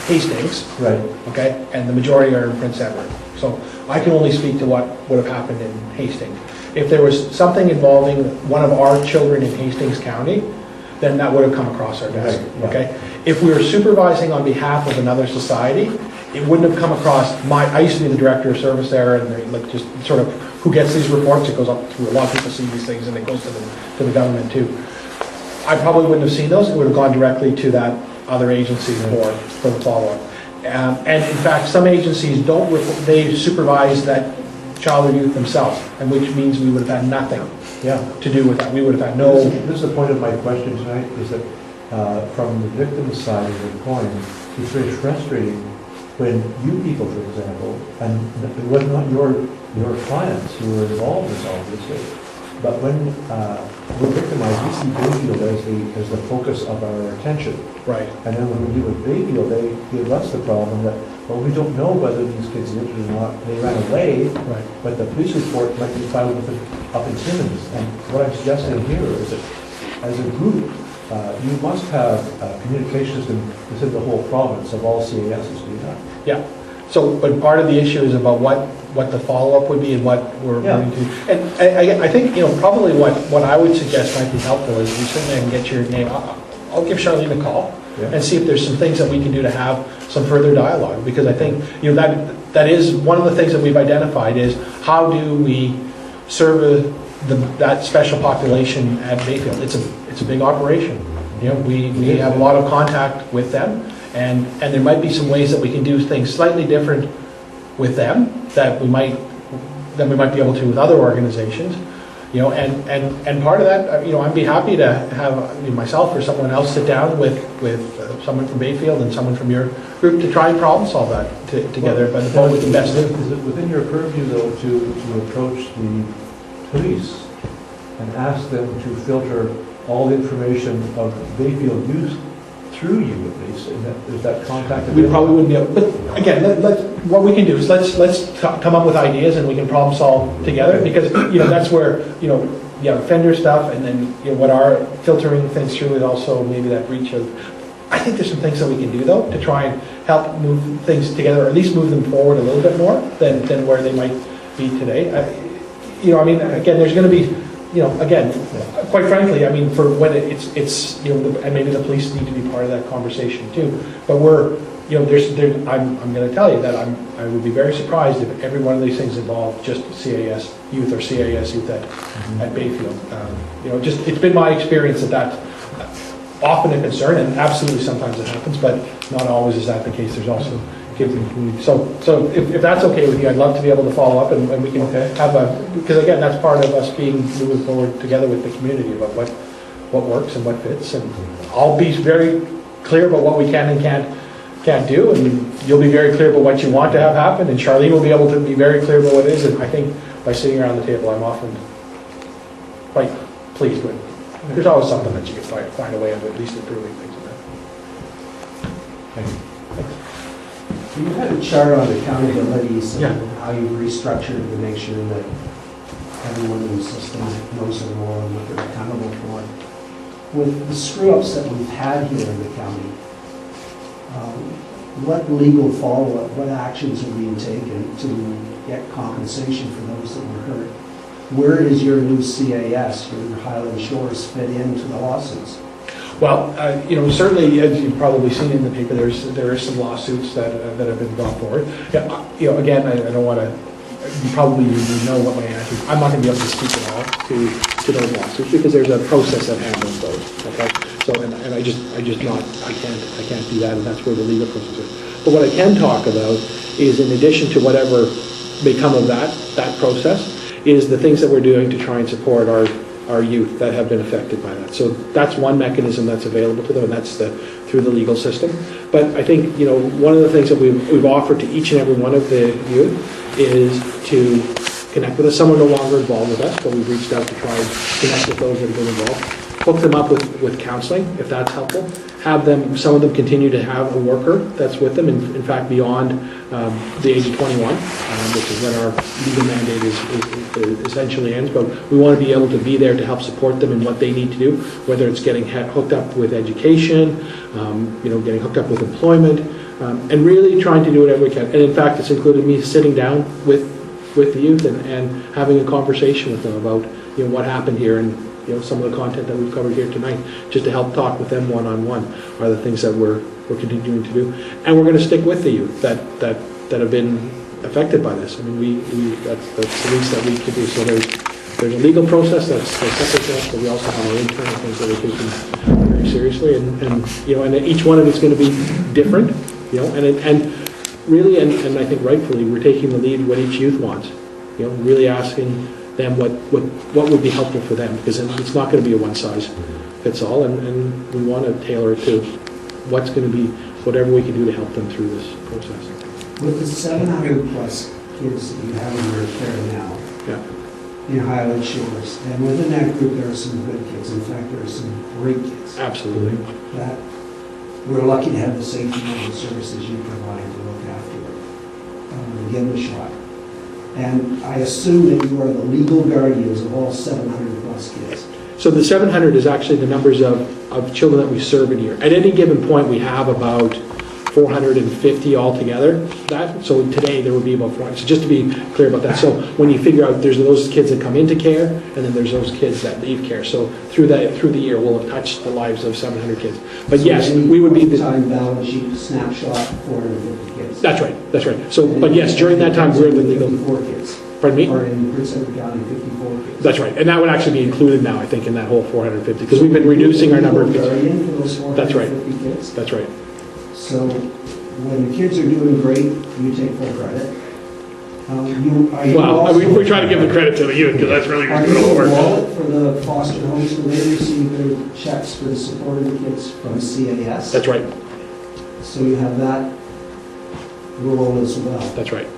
Hastings. Right. Okay, and the majority are in Prince Edward. So I can only speak to what would have happened in Hastings. If there was something involving one of our children in Hastings County, then that would have come across our desk, Right, yeah. okay? If we were supervising on behalf of another society, it wouldn't have come across I used to be the director of service there, and like just sort of who gets these reports, it goes up through, a lot of people see these things, and it goes to the government too. I probably wouldn't have seen those, it would have gone directly to that other agency for the follow-up. And in fact, some agencies they supervise that child or youth themselves, and which means we would have had nothing to do with that. We would have had no... This is the point of my question tonight, is that from the victim's side of the coin, it's very frustrating when you people, for example, and it was not your clients who were involved in this, obviously, but when we're victimized, we see Bayfield as the focus of our attention. Right. And then when we deal with Bayfield, they give us the problem that, well, we don't know whether these kids lived or not. They ran away, Right. but the police report might be filed up in Timmins. And what I'm suggesting here is that as a group, you must have a communication system within the whole province of all CASs, do you not? Yeah. So, but part of the issue is about what the follow-up would be and what we're going to. And I think, probably what I would suggest might be helpful is we certainly can get your name. I'll give Charlene a call and see if there's some things that we can do to have some further dialogue, because I think, that is one of the things that we've identified is how do we serve that special population at Bayfield. It's a big operation. We have a lot of contact with them. And there might be some ways that we can do things slightly different with them that we might be able to with other organizations, and part of that, I'd be happy to have myself or someone else sit down with someone from Bayfield and someone from your group to try and problem solve that together. But what we can best do. Is it within your purview, though, to approach the police and ask them to filter all the information of Bayfield youth through you, at least? Is that contact? We probably wouldn't be able, but again, what we can do is let's come up with ideas and we can problem solve together, because that's where offender stuff, and then what our filtering things through is also maybe that breach of. I think there's some things that we can do though to try and help move things together, or at least move them forward a little bit more than where they might be today. Again, there's going to be. Again, quite frankly, for when it's and maybe the police need to be part of that conversation too. But you know, I'm going to tell you that I would be very surprised if every one of these things involved just CAS youth or CAS youth at Bayfield. You know, just, it's been my experience that that's often a concern, and absolutely sometimes it happens, but not always is that the case. There's also kids in the community. So if that's okay with you, I'd love to be able to follow up, and we can have because again, that's part of us moving forward together with the community about what works and what fits, and I'll be very clear about what we can and can't do, and you'll be very clear about what you want to have happen, and Charlene will be able to be very clear about what it is, and I think by sitting around the table, I'm often quite pleased with. There's always something that you can find a way of at least improving things. Thank you. Thanks. You had a chart on accountabilities Yeah. and how you've restructured to make sure that everyone in the system knows their role and what they're accountable for. With the screw-ups that we've had here in the county, what legal follow-up, what actions are being taken to get compensation for those that were hurt? Where does your new CAS, your Highland Shores, fit into the lawsuits? Well, you know, certainly, as you've probably seen in the paper, there are some lawsuits that have been brought forward. Yeah, you know, again, I don't want to. You probably know what my answer is. I'm not going to be able to speak at all to those lawsuits because there's a process that handles those. Okay, so and I can't do that, and that's where the legal process is. But what I can talk about is, in addition to whatever may come of that process, is the things that we're doing to try and support our youth that have been affected by that. So that's one mechanism that's available to them, and that's through the legal system. But I think, you know, one of the things that we've offered to each and every one of the youth is to connect with us. Some are no longer involved with us, but we've reached out to try and connect with those that have been involved. Hook them up with counseling, if that's helpful. Have them, some of them continue to have a worker that's with them, in fact, beyond the age of 21, which is when our legal mandate is essentially ends. But we want to be able to be there to help support them in what they need to do, whether it's getting hooked up with education, you know, getting hooked up with employment, and really trying to do whatever we can. And in fact, it's included me sitting down with the youth and having a conversation with them about, you know, what happened here, and you know, some of the content that we've covered here tonight, just to help talk with them one-on-one, are the things that we're continuing to do. And we're going to stick with the youth that have been affected by this. I mean, that's the least that we can do. So there's a legal process that's separate to us, but we also have our internal things that we're taking very seriously. And you know, and each one of it's going to be different. You know, and really, and I think rightfully, we're taking the lead what each youth wants. You know, really asking them what would be helpful for them, because it's not going to be a one-size-fits-all, and we want to tailor it to what's going to be whatever we can do to help them through this process. With the 700 plus kids that you have in your care now, Yeah, in Highland Shores, and within that group there are some good kids. In fact, there are some great kids. absolutely. That we're lucky to have the safety and the services you provide to look after and give them a shot. And I assume that you are the legal guardians of all 700 plus kids. So the 700 is actually the numbers of children that we serve in here. At any given point, we have about 450 altogether. So today there would be about 400. So just to be clear about that. So when you figure out there's those kids that come into care, and then there's those kids that leave care. So through the year, we'll have touched the lives of 700 kids. But So yes, we would be the time balance sheet snapshot 450 kids. That's right. That's right. So, but yes, during that time, we're the legal. 54 kids. Pardon me? Or in Prince Edward County, 54 kids. That's right, and that would actually be included now, I think, in that whole 450, because we've been reducing our number of kids. Guardian for those That's right. 450 kids. That's right. So when the kids are doing great, you take full credit. Well, we try to give the credit to the youth, because that's really Are good you the work. wallet for the foster homes? Do they receive their checks for the support of the kids from CAS? That's right. So you have that role as well. That's right.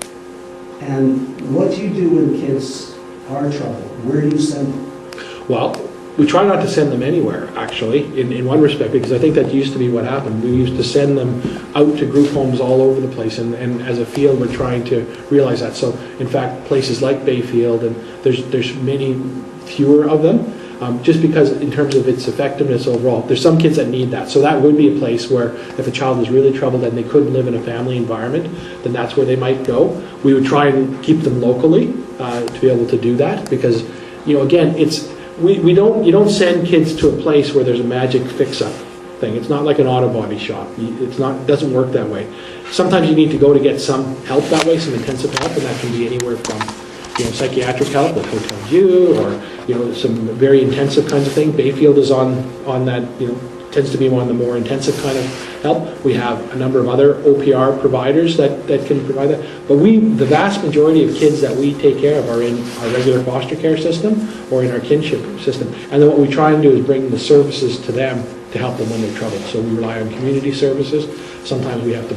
And what do you do when kids are troubled? Where do you send them? Well, we try not to send them anywhere, actually, in one respect, because I think that used to be what happened. We used to send them out to group homes all over the place, and as a field, we're trying to realize that. So, in fact, places like Bayfield, and there's many fewer of them, just because in terms of its effectiveness overall. There's some kids that need that. So that would be a place where if a child is really troubled and they couldn't live in a family environment, then that's where they might go. We would try and keep them locally to be able to do that, because, you know, again, it's you don't send kids to a place where there's a magic fix-up. thing. It's not like an auto body shop. It's not, it doesn't work that way. Sometimes you need to go to get some help that way, some intensive help, and that can be anywhere from, psychiatric help with Hotel Dieu, or, some very intensive kinds of things. Bayfield is on that, tends to be one of the more intensive kind of help. We have a number of other OPR providers that can provide that. But the vast majority of kids that we take care of are in our regular foster care system or in our kinship system. And then what we try and do is bring the services to them to help them when they're troubled. So we rely on community services. Sometimes we have to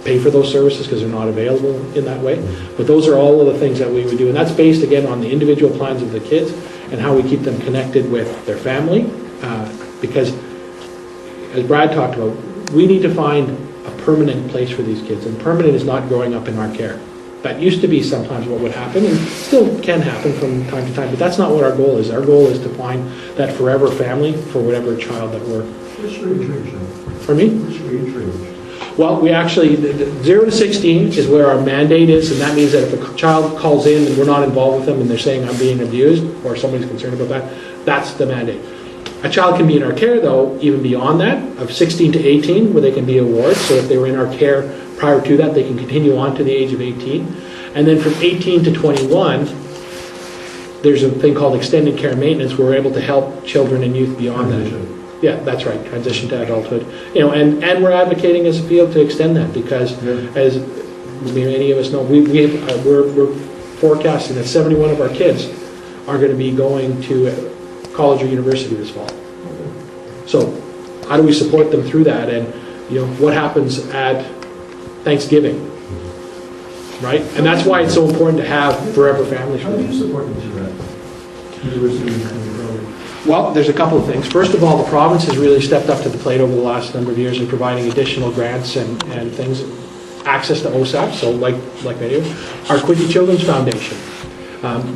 pay for those services because they're not available in that way. But those are all of the things that we would do. And that's based, again, on the individual plans of the kids and how we keep them connected with their family. Because, as Brad talked about, we need to find a permanent place for these kids. And permanent is not growing up in our care. That used to be sometimes what would happen, and still can happen from time to time. But that's not what our goal is. Our goal is to find that forever family for whatever child that we're... Which age range? For me? Which age range? Well, we actually, 0 to 16 is where our mandate is, and that means that if a child calls in and we're not involved with them and they're saying I'm being abused, or somebody's concerned about that, that's the mandate. A child can be in our care, though, even beyond that, of 16 to 18, where they can be a ward. So if they were in our care prior to that, they can continue on to the age of 18. And then from 18 to 21, there's a thing called extended care maintenance, where we're able to help children and youth beyond that. Yeah, that's right, transition to adulthood. And we're advocating as a field to extend that, because as many of us know, we're forecasting that 71 of our kids are going to be going to college or university this fall. So how do we support them through that? And what happens at Thanksgiving, right? And that's why it's so important to have forever families. How do you support them through that? University and Well, there's a couple of things. First of all, the province has really stepped up to the plate over the last number of years in providing additional grants and things, access to OSAP, so like they do. Our Quinte Children's Foundation,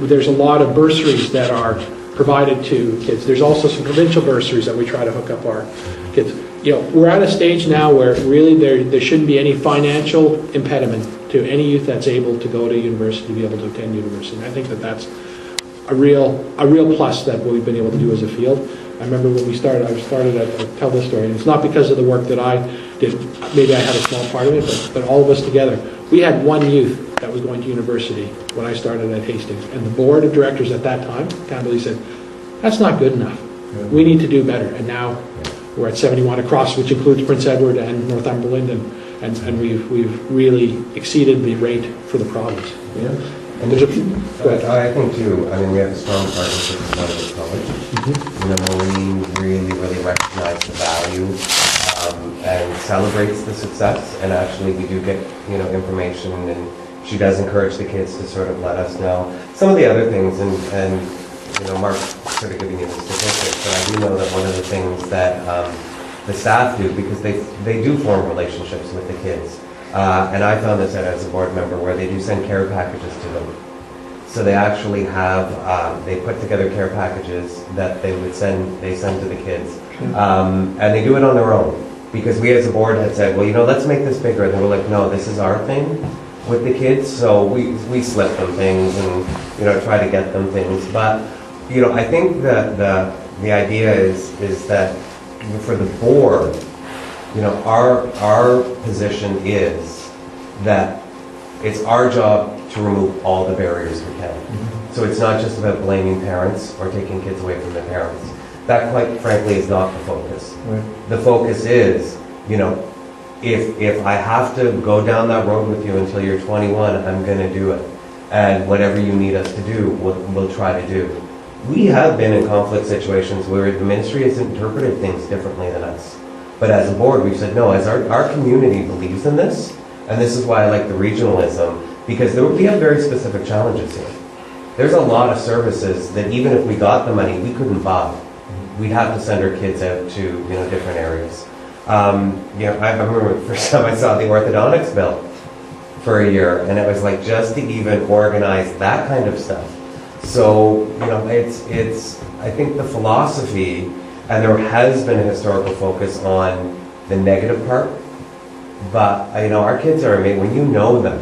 there's a lot of bursaries that are provided to kids. There's also some provincial bursaries that we try to hook up our kids. We're at a stage now where really there shouldn't be any financial impediment to any youth that's able to go to university, to be able to attend university. And I think that that's a real plus that we've been able to do as a field. I remember when I started, I'll tell this story, and it's not because of the work that I did. Maybe I had a small part of it, but all of us together. We had one youth that was going to university when I started at Hastings, and the board of directors at that time, accountability, said, that's not good enough. We need to do better. And now we're at 71 across, which includes Prince Edward and Northumberland, and we've really exceeded the rate for the province. Yeah. And there's I think too, we have a strong partnership with Highland College. Maureen really recognized the value and celebrates the success, and actually we do get, information, and she does encourage the kids to sort of let us know some of the other things, and Mark's sort of giving you the statistics, but I do know that one of the things that the staff do, because they do form relationships with the kids. And I found this out as a board member, where they do send care packages to them. So they actually have, they put together care packages that they send to the kids. And they do it on their own. Because we as a board had said, well, let's make this bigger. And they were like, no, this is our thing with the kids. So we slip them things and, try to get them things. But, I think that the idea is that for the board, our position is that it's our job to remove all the barriers we can. So it's not just about blaming parents or taking kids away from their parents. That, quite frankly, is not the focus. Right. The focus is, if I have to go down that road with you until you're 21, I'm going to do it. And whatever you need us to do, we'll try to do. We have been in conflict situations where the ministry has interpreted things differently than us. But as a board, we've said, no, as our community believes in this, and this is why I like the regionalism, because we have very specific challenges here. There's a lot of services that even if we got the money, we couldn't buy. We'd have to send our kids out to different areas. I remember the first time I saw the orthodontics bill for a year, and it was like just to even organize that kind of stuff. So it's I think the philosophy. And there has been a historical focus on the negative part, but our kids are amazing. When you know them,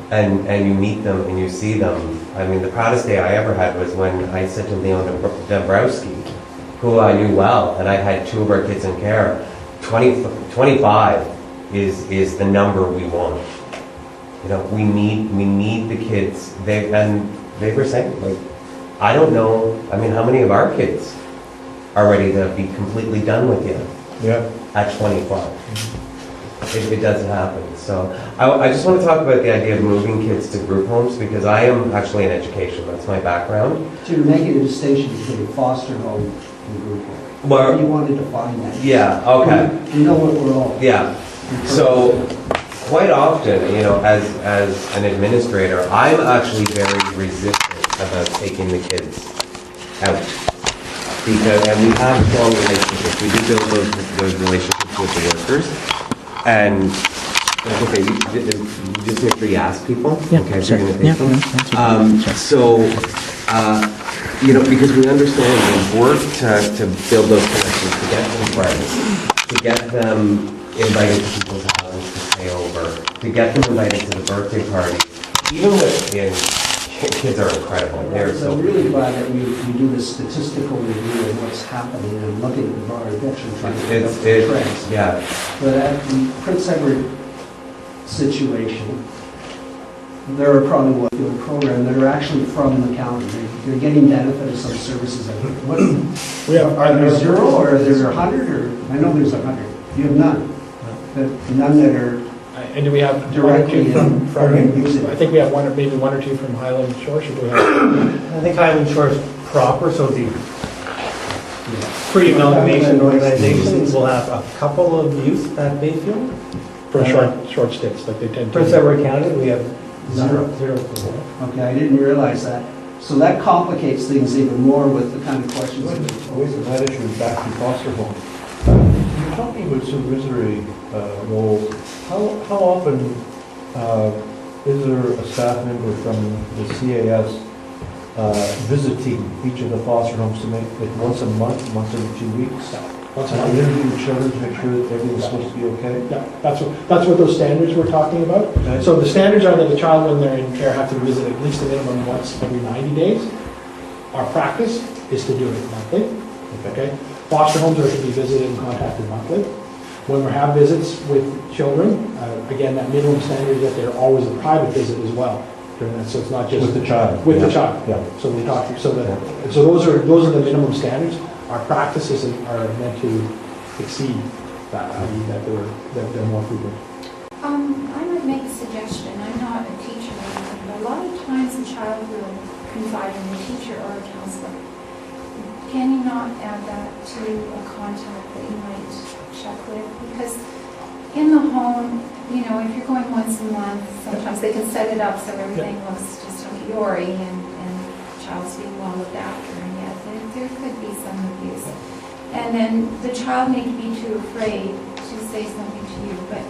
and you meet them and you see them. The proudest day I ever had was when I said to Leon Dombrowski, who I knew well, and I had 2 of our kids in care, 25 is the number we want. You know, we need the kids. They were saying, like, I don't know, I mean, how many of our kids are ready to be completely done with you at 25? It doesn't happen. So I just want to talk about the idea of moving kids to group homes, because I am actually in education. That's my background. So you're making a distinction between foster home and group home. Well, You wanted to define that. yeah, okay. You know what we're all. Yeah. So quite often, you know, as an administrator, I'm actually very resistant about taking the kids out. Because, and we have strong relationships. We do build those relationships with the workers. And, okay, you just make sure you ask people. Yeah, okay, sure. if you're gonna take them. You know, because we understand we've worked to build those connections, to get them friends, to get them invited to people's houses to stay over, to get them invited to the birthday party. Even with, kids are incredible. They're So so I'm really glad that you do this statistical review of what's happening and looking at the broader picture and trying to pick up the trends. yeah. But at the Prince Edward situation, there are probably what field program that are actually from the county. They're getting benefit of some services. What, We have, are there zero or is there 100 or, I know there's 100. You have none. None that are and do we have directly from, using I it. think we have maybe one or two from Highland Shores, or do we have? I think Highland Shores proper, so the pre-amalgamation organizations will have a couple of youth at Bayfield. For short stints, like they tend to. Prince Edward County, we have Zero. zero. Okay, I didn't realize that. So that complicates things even more with the kind of questions. Always that issue is back to foster home. You're talking about supervisory roles. How often is there a staff member from the CAS visiting each of the foster homes to make, like once a month, once every 2 weeks? Once a And month. interview children to make sure that everything's supposed to be okay? Yeah, that's what those standards we're talking about. Okay. So the standards are that the child, when they're in care, have to visit at least a minimum once every 90 days. Our practice is to do it monthly, okay? Foster homes are to be visited and contacted monthly. When we have visits with children, again, that minimum standard is that they're always a private visit as well. During that, so it's not just. With the child? With the Yeah. child. Yeah. So we talk, so those are the minimum standards. Our practices are meant to exceed that, i.e. that they're more frequent. I would make a suggestion. I'm not a teacher or anything, but a lot of times a child will confide in a teacher or a counselor. Can you not add that to a contact that you might check with? Because in the home, you know, if you're going once a month, sometimes they can set it up so everything looks just hunky-dory and the child's being well looked after, and yet there could be some abuse. And then the child may be too afraid to say something to you, but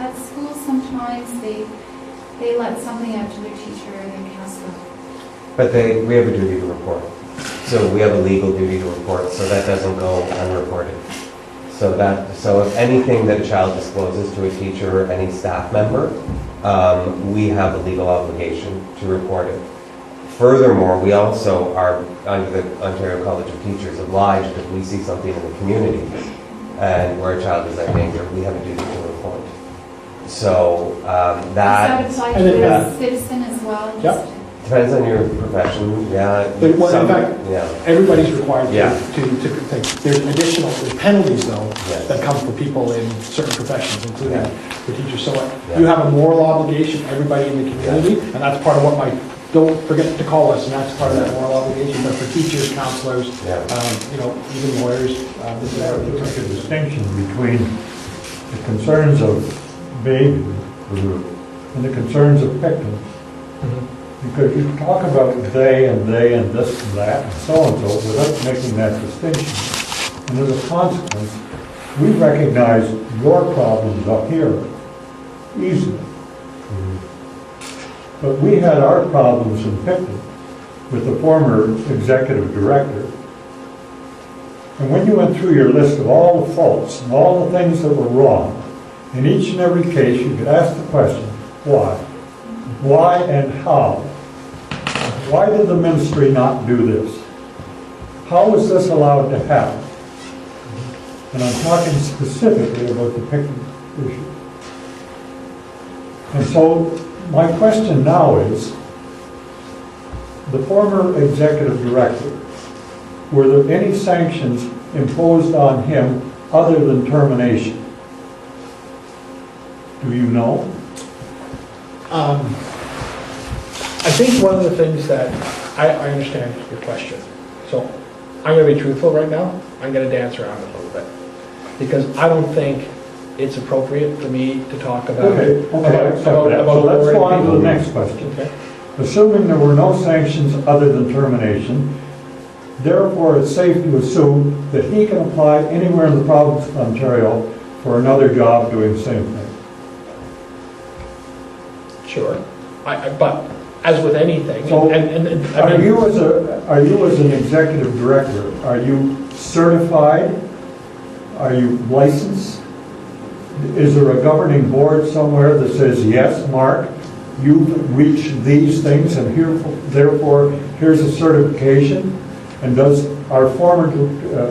at school sometimes they let something out to their teacher or their counselor. But we have a duty to report. So we have a legal duty to report, so that doesn't go unreported. So if anything that a child discloses to a teacher or any staff member, we have a legal obligation to report it. Furthermore, we also are, under the Ontario College of Teachers, obliged if we see something in the community and where a child is at danger, we have a duty to report. So Does that apply and then to that- a citizen as well? Yep. depends on your profession, yeah. Well, in fact, Yeah. everybody's required Yeah. to think. There's penalties though, Yes. that come for people in certain professions, including Yeah. the teachers. So Yeah. you have a moral obligation, everybody in the community, and that's part of what don't forget to call us, and that's part of that moral obligation. But for teachers, counselors, Yeah. Even lawyers, this is There our is a distinction between the concerns of Babe and the concerns of Picton. Because you talk about they and this and that and so without making that distinction. And as a consequence, we recognize your problems up here easily. But we had our problems in Picton with the former executive director. And when you went through your list of all the faults and all the things that were wrong, in each and every case you could ask the question, why? Why and how? Why did the ministry not do this? How was this allowed to happen? And I'm talking specifically about the Picton issue. And so my question now is, the former executive director, were there any sanctions imposed on him other than termination? Do you know? I think one of the things that, I understand your question. So I'm going to be truthful right now. I'm going to dance around it a little bit. Because I don't think it's appropriate for me to talk about. Okay, I accept that. So let's go on to the next question. Okay. Assuming there were no sanctions other than termination, therefore it's safe to assume that he can apply anywhere in the province of Ontario for another job doing the same thing. Sure. But as with anything, So, I are mean, you as an executive director, are you certified? Are you licensed? Is there a governing board somewhere that says, yes, Mark, you've reached these things and therefore here's a certification? And does our former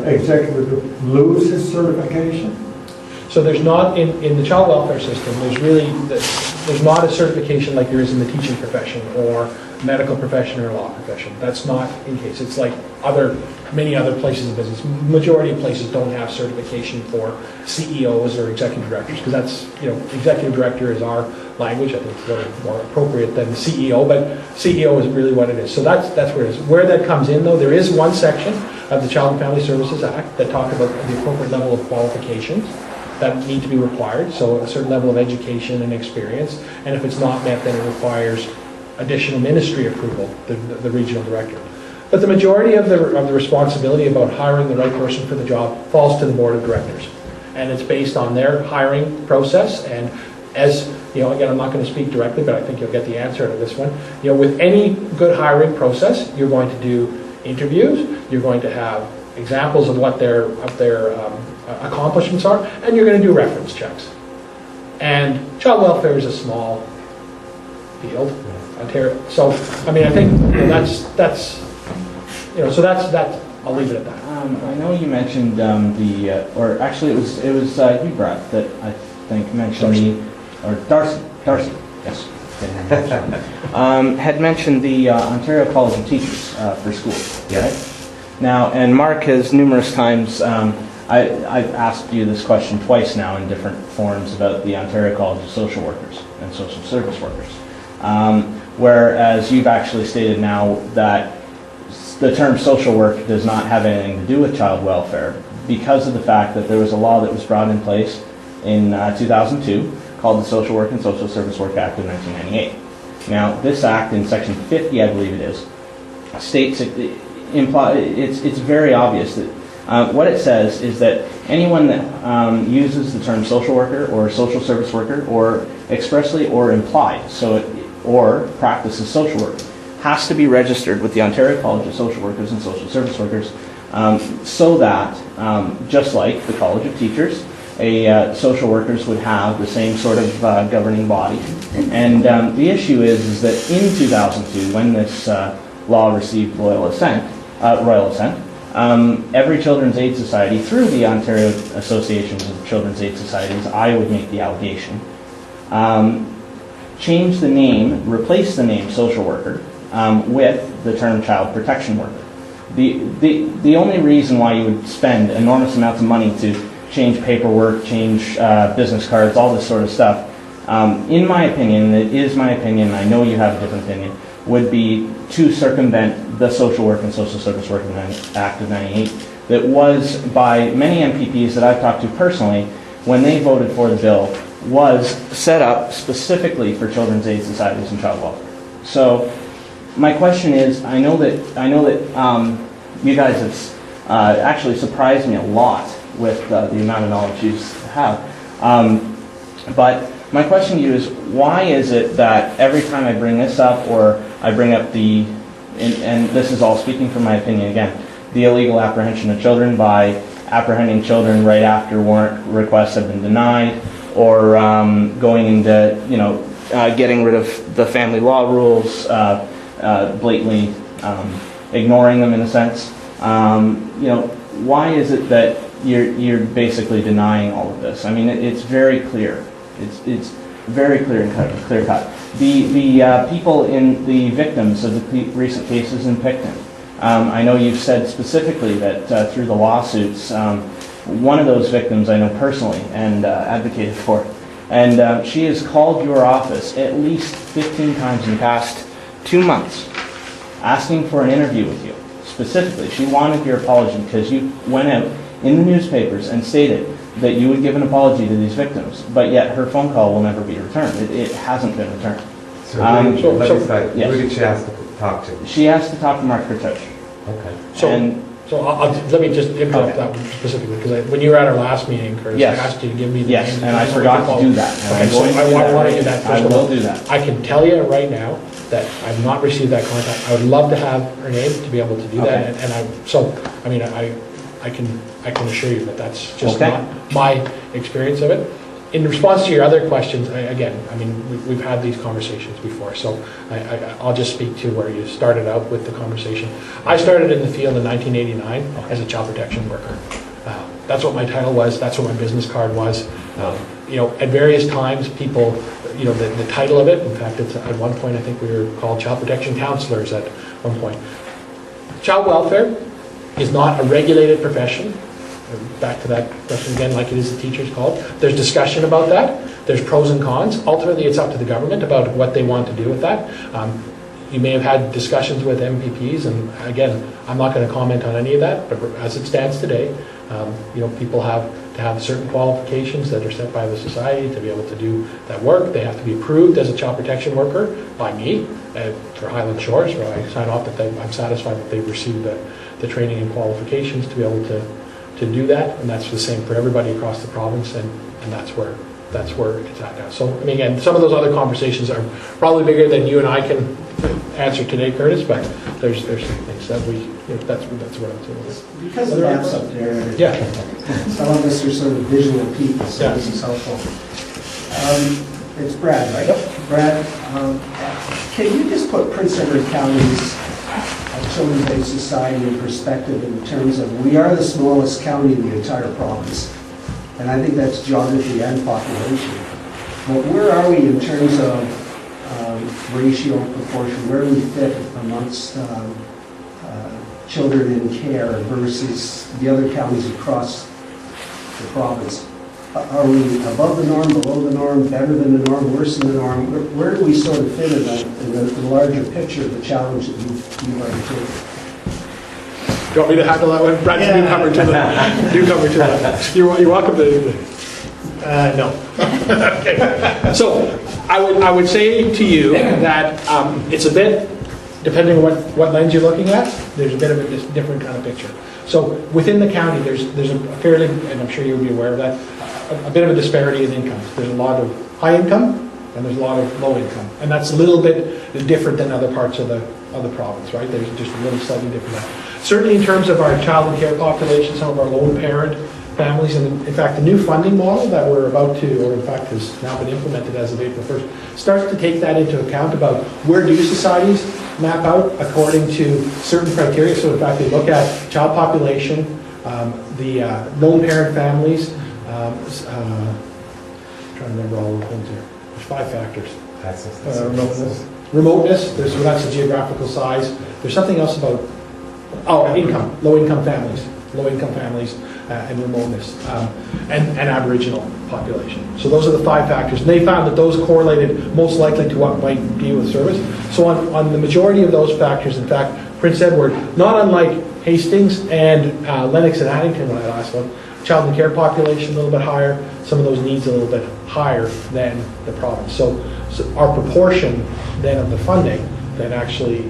executive lose his certification? so there's not, in the child welfare system, there's not a certification like there is in the teaching profession or medical profession or law profession. That's not in case. It's like many other places of business. Majority of places don't have certification for CEOs or executive directors, because that's, executive director is our language. I think it's a little more appropriate than CEO, but CEO is really what it is. So that's where it is. Where that comes in, though, there is one section of the Child and Family Services Act that talk about the appropriate level of qualifications that need to be required, so a certain level of education and experience, and if it's not met, then it requires additional ministry approval, the regional director. But the majority of the responsibility about hiring the right person for the job falls to the board of directors, and it's based on their hiring process. And as again, I'm not going to speak directly, but I think you'll get the answer out of this one. With any good hiring process, you're going to do interviews, you're going to have examples of what their accomplishments are, and you're going to do reference checks. And child welfare is a small field, Ontario. So, I mean, I think that's I'll leave it at that. I know you mentioned or actually it was you, Brett, that I think mentioned Darcy, yes, had mentioned the Ontario College of Teachers for school, right? Now, and Mark has numerous times, I've asked you this question twice now in different forums about the Ontario College of Social Workers and Social Service Workers, whereas you've actually stated now that the term social work does not have anything to do with child welfare because of the fact that there was a law that was brought in place in 2002 called the Social Work and Social Service Work Act of 1998. Now, this act in section 50, I believe it is, states it's very obvious that what it says is that anyone that uses the term social worker or social service worker or expressly or implied, or practices social work, has to be registered with the Ontario College of Social Workers and Social Service Workers, so that, just like the College of Teachers, social workers would have the same sort of governing body. And the issue is that in 2002, when this law received royal assent, every Children's Aid Society, through the Ontario Associations of Children's Aid Societies, I would make the allegation, change the name, replace the name social worker with the term child protection worker. The only reason why you would spend enormous amounts of money to change paperwork, change business cards, all this sort of stuff, in my opinion, it is my opinion, I know you have a different opinion, would be to circumvent the Social Work and Social Service Work Act of 98 that was, by many MPPs that I've talked to personally, when they voted for the bill, was set up specifically for Children's Aid Societies and child welfare. So my question is, I know that you guys have actually surprised me a lot with the amount of knowledge you have. But my question to you is, why is it that every time I bring this up, or I bring up and this is all speaking from my opinion again, the illegal apprehension of children by apprehending children right after warrant requests have been denied, or going into, getting rid of the family law rules, blatantly ignoring them in a sense. Why is it that you're basically denying all of this. I mean, it's very clear. It's very clear and clear cut. The people the victims of the recent cases in Picton, I know you've said specifically that through the lawsuits, one of those victims I know personally and advocated for, and she has called your office at least 15 times in the past 2 months asking for an interview with you. Specifically, she wanted your apology because you went out in the newspapers and stated that you would give an apology to these victims, but yet her phone call will never be returned. It hasn't been returned. So who yes. did she ask to talk to? She has to talk to Mark Kartusch. Okay. So let me just interrupt that one specifically, because when you were at our last meeting, Curtis, Yes. I asked you to give me the Yes, name. and I forgot to do that. And Okay, I'm so going to I do that want to right do that now. I first of will all. do that. I can tell you right now that I've not received that contact. I would love to have her name to be able to do that, Okay. and I can assure you that that's just Okay. not my experience of it. In response to your other questions, we've had these conversations before, so I'll just speak to where you started out with the conversation. I started in the field in 1989 as a child protection worker. That's what my title was, that's what my business card was. At various times, people, the title of it, in fact, at one point, I think we were called child protection counselors at one point. Child welfare is not a regulated profession. Back to that question again, like it is the teacher's called. There's discussion about that. There's pros and cons. Ultimately, it's up to the government about what they want to do with that. You may have had discussions with MPPs, and again, I'm not going to comment on any of that, but as it stands today, people have to have certain qualifications that are set by the society to be able to do that work. They have to be approved as a child protection worker by me for Highland Shores, where I sign off that I'm satisfied that they've received the training and qualifications to be able to do that, and that's the same for everybody across the province, and that's where it's at now. So, again, some of those other conversations are probably bigger than you and I can answer today, Curtis, but there's some things that that's what I'm saying. Because the map's up there, Yeah. some of us are sort of visual people, so Yeah. this is helpful. It's Brad, right? Yep. Brad, can you just put Prince Edward County's Children's Aid Society in perspective in terms of, we are the smallest county in the entire province, and I think that's geography and population. But where are we in terms of ratio and proportion, where we fit amongst children in care versus the other counties across the province? Are we above the norm, below the norm, better than the norm, worse than the norm? Where do we sort of fit in the larger picture of the challenge that you've undertaken? Do you want me to handle that one? Brad's newcomer to that. You're welcome to. No. Okay. So I would say to you that it's a bit, depending on what lens you're looking at, there's a bit of a different kind of picture. So within the county, there's a fairly, and I'm sure you'll be aware of that, a bit of a disparity in incomes. There's a lot of high income and there's a lot of low income, and that's a little bit different than other parts of the province, right? There's just a little slightly different. Certainly in terms of our child and care population, some of our lone parent families, and in fact the new funding model that we're about to, or in fact has now been implemented as of April 1st, starts to take that into account about where do societies map out according to certain criteria. So in fact they look at child population, the lone parent families, I'm trying to remember all the things here. There's 5 factors. Remoteness, so that's the geographical size. There's something else about, income, low-income families, and remoteness, and Aboriginal population. So those are the 5 factors. And they found that those correlated most likely to what might be with service. So on the majority of those factors, in fact, Prince Edward, not unlike Hastings and Lennox and Addington when I last looked, child and care population a little bit higher, some of those needs a little bit higher than the province. So our proportion then of the funding then actually.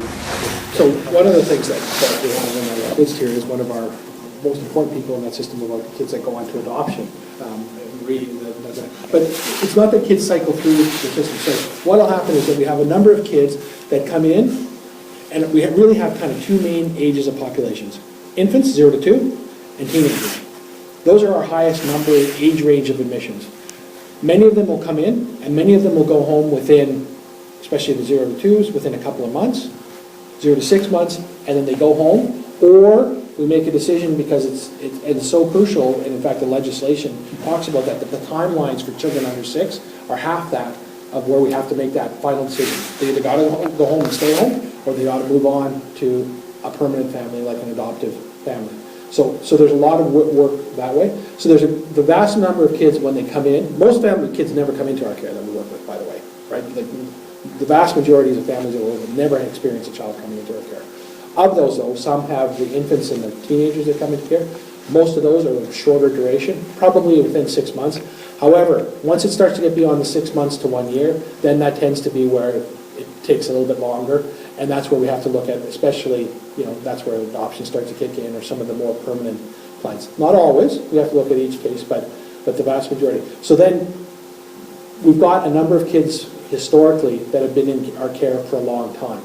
So one of the things that we have in our list here is one of our most important people in that system about the kids that go on to adoption. Reading but it's not that kids cycle through the system. So what will happen is that we have a number of kids that come in, and we really have kind of 2 main ages of populations: infants 0 to 2, and teenagers. Those are our highest number age range of admissions. Many of them will come in, and many of them will go home within, especially the 0 to 2s, within a couple of months, 0 to 6 months, and then they go home, or we make a decision because it's so crucial, and in fact, the legislation talks about that the timelines for children under 6 are half that of where we have to make that final decision. They either got to go home and stay home, or they ought to move on to a permanent family, like an adoptive family. So there's a lot of work that way. So there's the vast number of kids when they come in. Most family kids never come into our care that we work with, by the way, right? The vast majority of families that we work with never experience a child coming into our care. Of those, though, some have the infants and the teenagers that come into care. Most of those are of shorter duration, probably within 6 months. However, once it starts to get beyond the 6 months to 1 year, then that tends to be where it takes a little bit longer, and that's where we have to look at, especially, that's where adoption starts to kick in, or some of the more permanent plans. Not always, we have to look at each case, but the vast majority. So then, we've got a number of kids historically that have been in our care for a long time,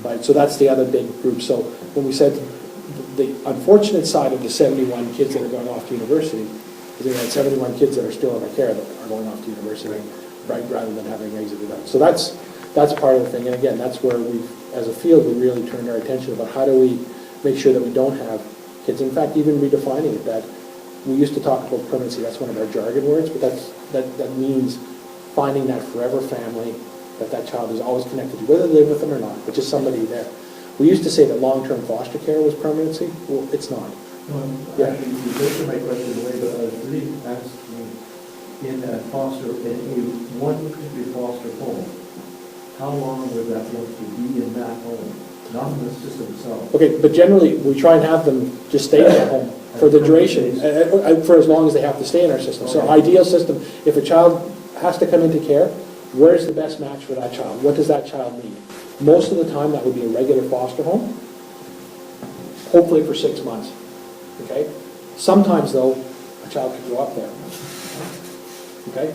right? So that's the other big group. So when we said the unfortunate side of the 71 kids that are going off to university, is we had 71 kids that are still in our care that are going off to university, right, rather than having exited out. So that's part of the thing. And again, that's where as a field, we really turned our attention about how do we make sure that we don't have kids. In fact, even redefining it, that we used to talk about permanency, that's one of our jargon words, but that means finding that forever family that child is always connected to, whether they live with them or not, but just somebody there. We used to say that long-term foster care was permanency. Well, it's not. Yeah. Actually, you answered my question in a way, but I was really asking, in a one particular foster home, how long would that youngster be in that home? Not in the system itself. Okay, but generally, we try and have them just stay in that home for the duration, for as long as they have to stay in our system. So ideal system, if a child has to come into care, where's the best match for that child? What does that child need? Most of the time, that would be a regular foster home, hopefully for 6 months. Okay? Sometimes, though, a child could grow up there. Okay?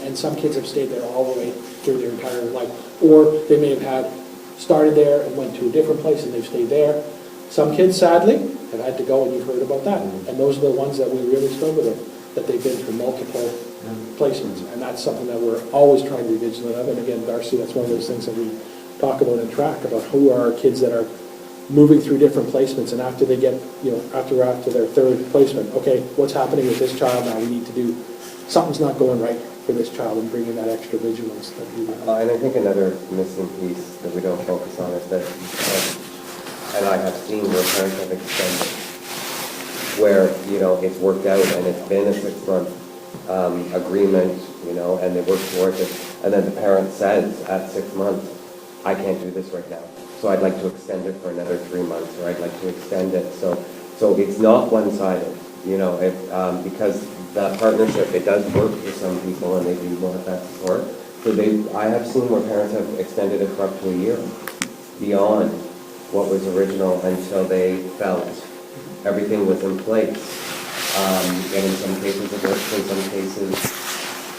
And some kids have stayed there all the way through their entire life. Or they may have started there and went to a different place and they've stayed there. Some kids, sadly, have had to go, and you've heard about that. And those are the ones that we really struggle with, that they've been through multiple placements. And that's something that we're always trying to be vigilant of. And again, Darcy, that's one of those things that we talk about and track, about who are our kids that are moving through different placements, and after they get, after their third placement, okay, what's happening with this child now? We need to do, something's not going right for this child, and bringing that extra vigilance that we have. And I think another missing piece that we don't focus on is that, and I have seen where parents have extended, where, it's worked out and it's been a 6-month agreement, and they work towards it, and then the parent says at 6 months, I can't do this right now. So I'd like to extend it for another 3 months, or I'd like to extend it. So it's not one-sided, because the partnership, it does work for some people, and they do want that support. So I have seen where parents have extended it for up to a year, beyond what was original, until they felt everything was in place. And in some cases it works, in some cases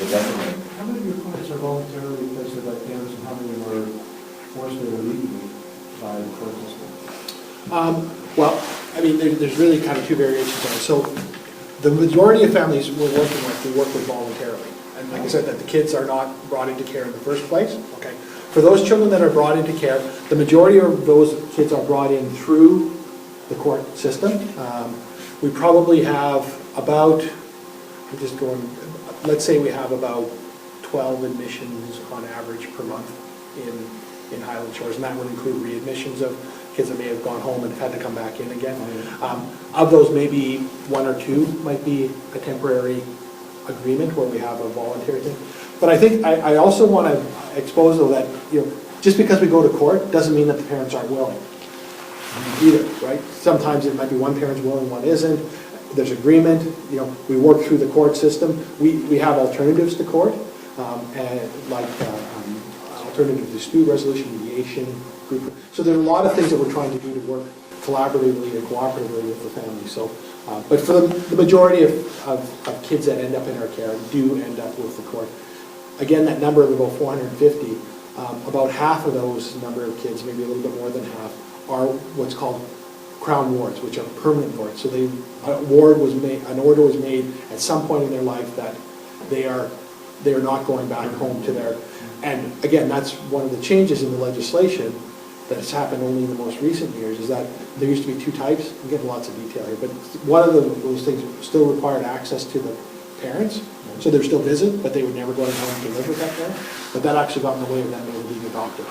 it doesn't work. How many of your clients are voluntarily placed by parents, and how many are forced or illegally by the court system? Well, I mean, there's really kind of two variations on it. So the majority of families we're working with, we work with voluntarily. And like I said, that the kids are not brought into care in the first place. Okay. For those children that are brought into care, the majority of those kids are brought in through the court system. We probably have about, let's say we have about 12 admissions on average per month in Highland Shores, and that would include readmissions of kids that may have gone home and had to come back in again. Of those, maybe 1 or 2 might be a temporary agreement where we have a voluntary thing. But I think I also want to expose, though, that just because we go to court doesn't mean that the parents aren't willing either, right? Sometimes it might be one parent's willing, one isn't. There's agreement. We work through the court system. We have alternatives to court, and like alternative dispute resolution, mediation group. So there are a lot of things that we're trying to do to work collaboratively and cooperatively with the family. So, but for the majority of kids that end up in our care do end up with the court. Again, that number of about 450, about half of those number of kids, maybe a little bit more than half, are what's called crown wards, which are permanent wards. So an order was made at some point in their life that they are not going back home to their. And again, that's one of the changes in the legislation, that has happened only in the most recent years is that there used to be two types. I'm getting lots of detail here, but one of those things still required access to the parents, so they'd still visit, but they would never go to home to live with that parent. But that actually got in the way of them being adopted.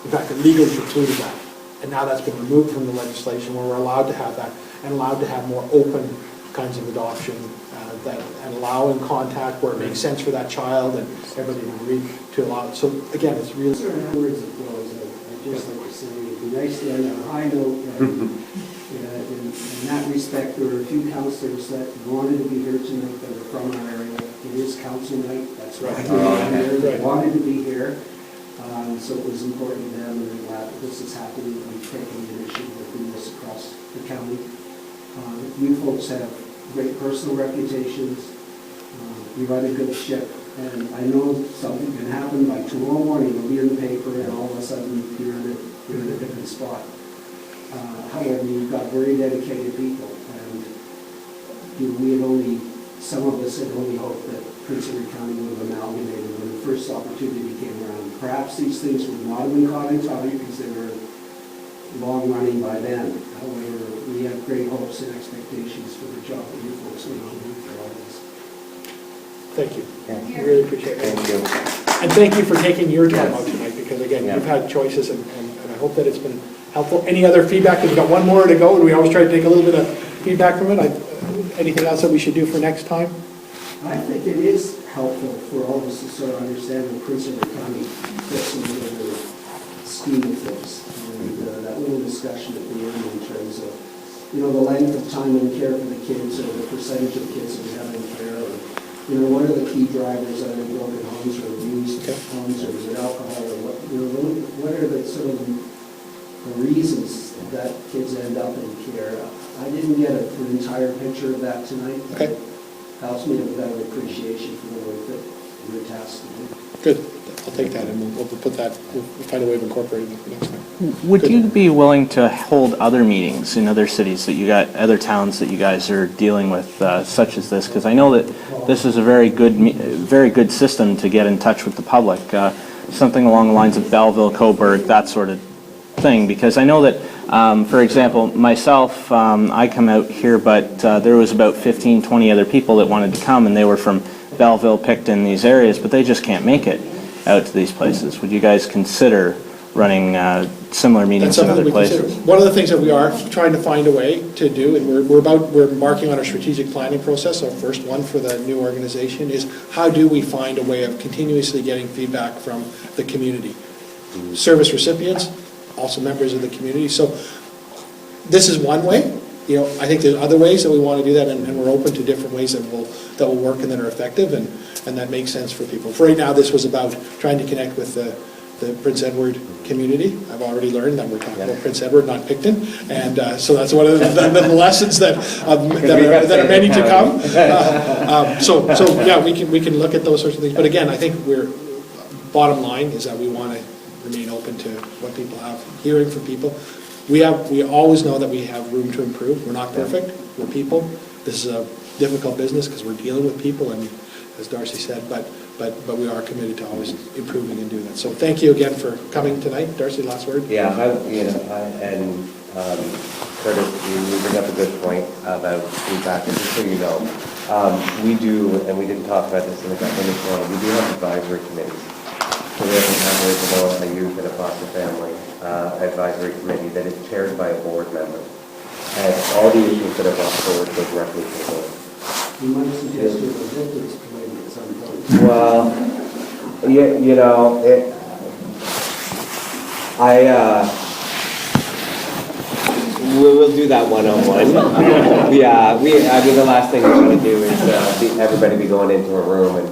In fact, it legally precluded that. And now that's been removed from the legislation where we're allowed to have that and allowed to have more open kinds of adoption and allowing contact where it makes sense for that child and everybody to agree to allow it. So again, it's really... Certain words of close, I'd just like to say it'd be nice to end on a high note. In that respect, there were a few councillors that wanted to be here tonight that are from our area. It is council night, that's right. They wanted to be here, so it was important to them, and I'm glad that this is happening. We've taken the initiative of doing this across the county. You folks have great personal reputations. You run a good ship, and I know something can happen by tomorrow morning. It'll be in the paper, and all of a sudden you're in a different spot. However, you've got very dedicated people, and we had only, some of us had only hoped that Prince Edward County would have amalgamated when the first opportunity came around. Perhaps these things would not have been caught in time because they were long running by then. However, we have great hopes and expectations for the job that you folks are going to do for all this. Thank you. I really appreciate it. Thank you. And thank you for taking your time out tonight, because again, you've had choices, and I hope that it's been helpful. Any other feedback? We've got one more to go, and we always try to take a little bit of feedback from it. Anything else that we should do for next time? I think it is helpful for all of us to sort of understand the Prince Edward County fits into the scheme of things. And that little discussion at the end in terms of, the length of time and care for the kids, or the percentage of kids that we have in care, or, what are the key drivers? Are they broken homes, or abused homes, or is it alcohol, or what are the sort of the reasons that kids end up in care? I didn't get an entire picture of that tonight. Okay. It helps me have a better appreciation for the work that you're tasked to do. Good. I'll take that, and we'll put that, we'll find a way of incorporating it next time. Would Good. you be willing to hold other meetings in other cities that you got, other towns that you guys are dealing with, such as this? Because I know that this is a very good system to get in touch with the public. Something along the lines of Belleville, Coburg, that sort of thing. Because I know that, for example, myself, I come out here, but there was about 15, 20 other people that wanted to come, and they were from Belleville, Picton, these areas, but they just can't make it out to these places. Would you guys consider running similar meetings in other places? One of the things that we are trying to find a way to do, and we're embarking on our strategic planning process, our first one for the new organization, is how do we find a way of continuously getting feedback from the community? Service recipients, also members of the community. So this is one way. I think there's other ways that we want to do that, and we're open to different ways that will work and that are effective and that make sense for people. For right now, this was about trying to connect with the Prince Edward community. I've already learned that we're talking about Prince Edward, not Picton, and so that's one of the lessons that are many to come. So yeah, we can look at those sorts of things. But again, I think bottom line is that we want to remain open to what people have, hearing from people. We always know that we have room to improve. We're not perfect. We're people. This is a difficult business because we're dealing with people, and as Darcy said, but we are committed to always improving and doing that. So thank you again for coming tonight. Darcy, last word. Yeah, and Curtis, you bring up a good point about feedback, and just so you know, we do, and we didn't talk about this in the government forum, we do have advisory committees. So we have a youth and a foster family advisory committee that is chaired by a board member. And all the issues that are brought forward go directly to the board. You might suggest you have a victims committee at some point. Well, we'll do that one-on-one. Yeah, the last thing we want to do is everybody be going into a room and,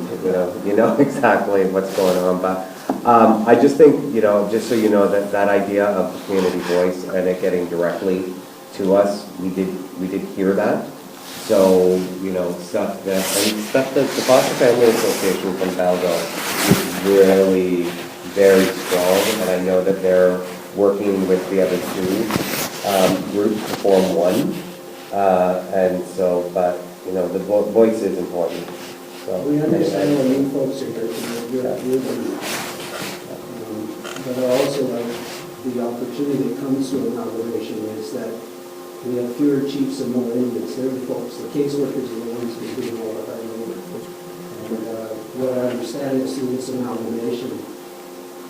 you know exactly what's going on. But I just think, just so you know, that idea of the community voice and it getting directly to us, we did hear that. So, stuff that the Foster Family Association from Belleville is really very strong, and I know that they're working with the other two groups to form one. And so, but, the voice is important. So, we understand what you folks are here to do. But also, the opportunity that comes to amalgamation is that we have fewer chiefs and more Indians. They're the folks, the caseworkers are the ones who do all the hard labor. And what I understand is through this amalgamation,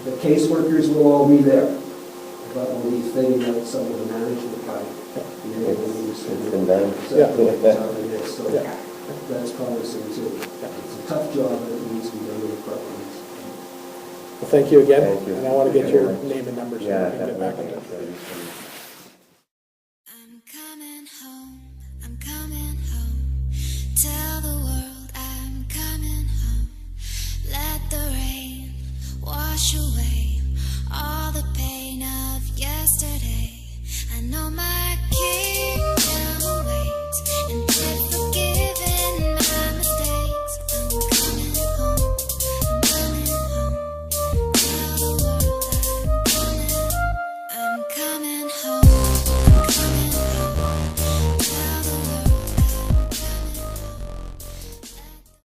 the caseworkers will all be there, but we'll be fitting out some of the management by the Indians. It's been done. So that's promising too. It's a tough job, but it needs to be done with preference. Well, thank you again. Thank you. And I want to get your name and number so Yeah, we can get back on definitely. it. I'm coming home, I'm coming home. Tell the world I'm coming home. Let the rain wash away all the pain of yesterday. I know my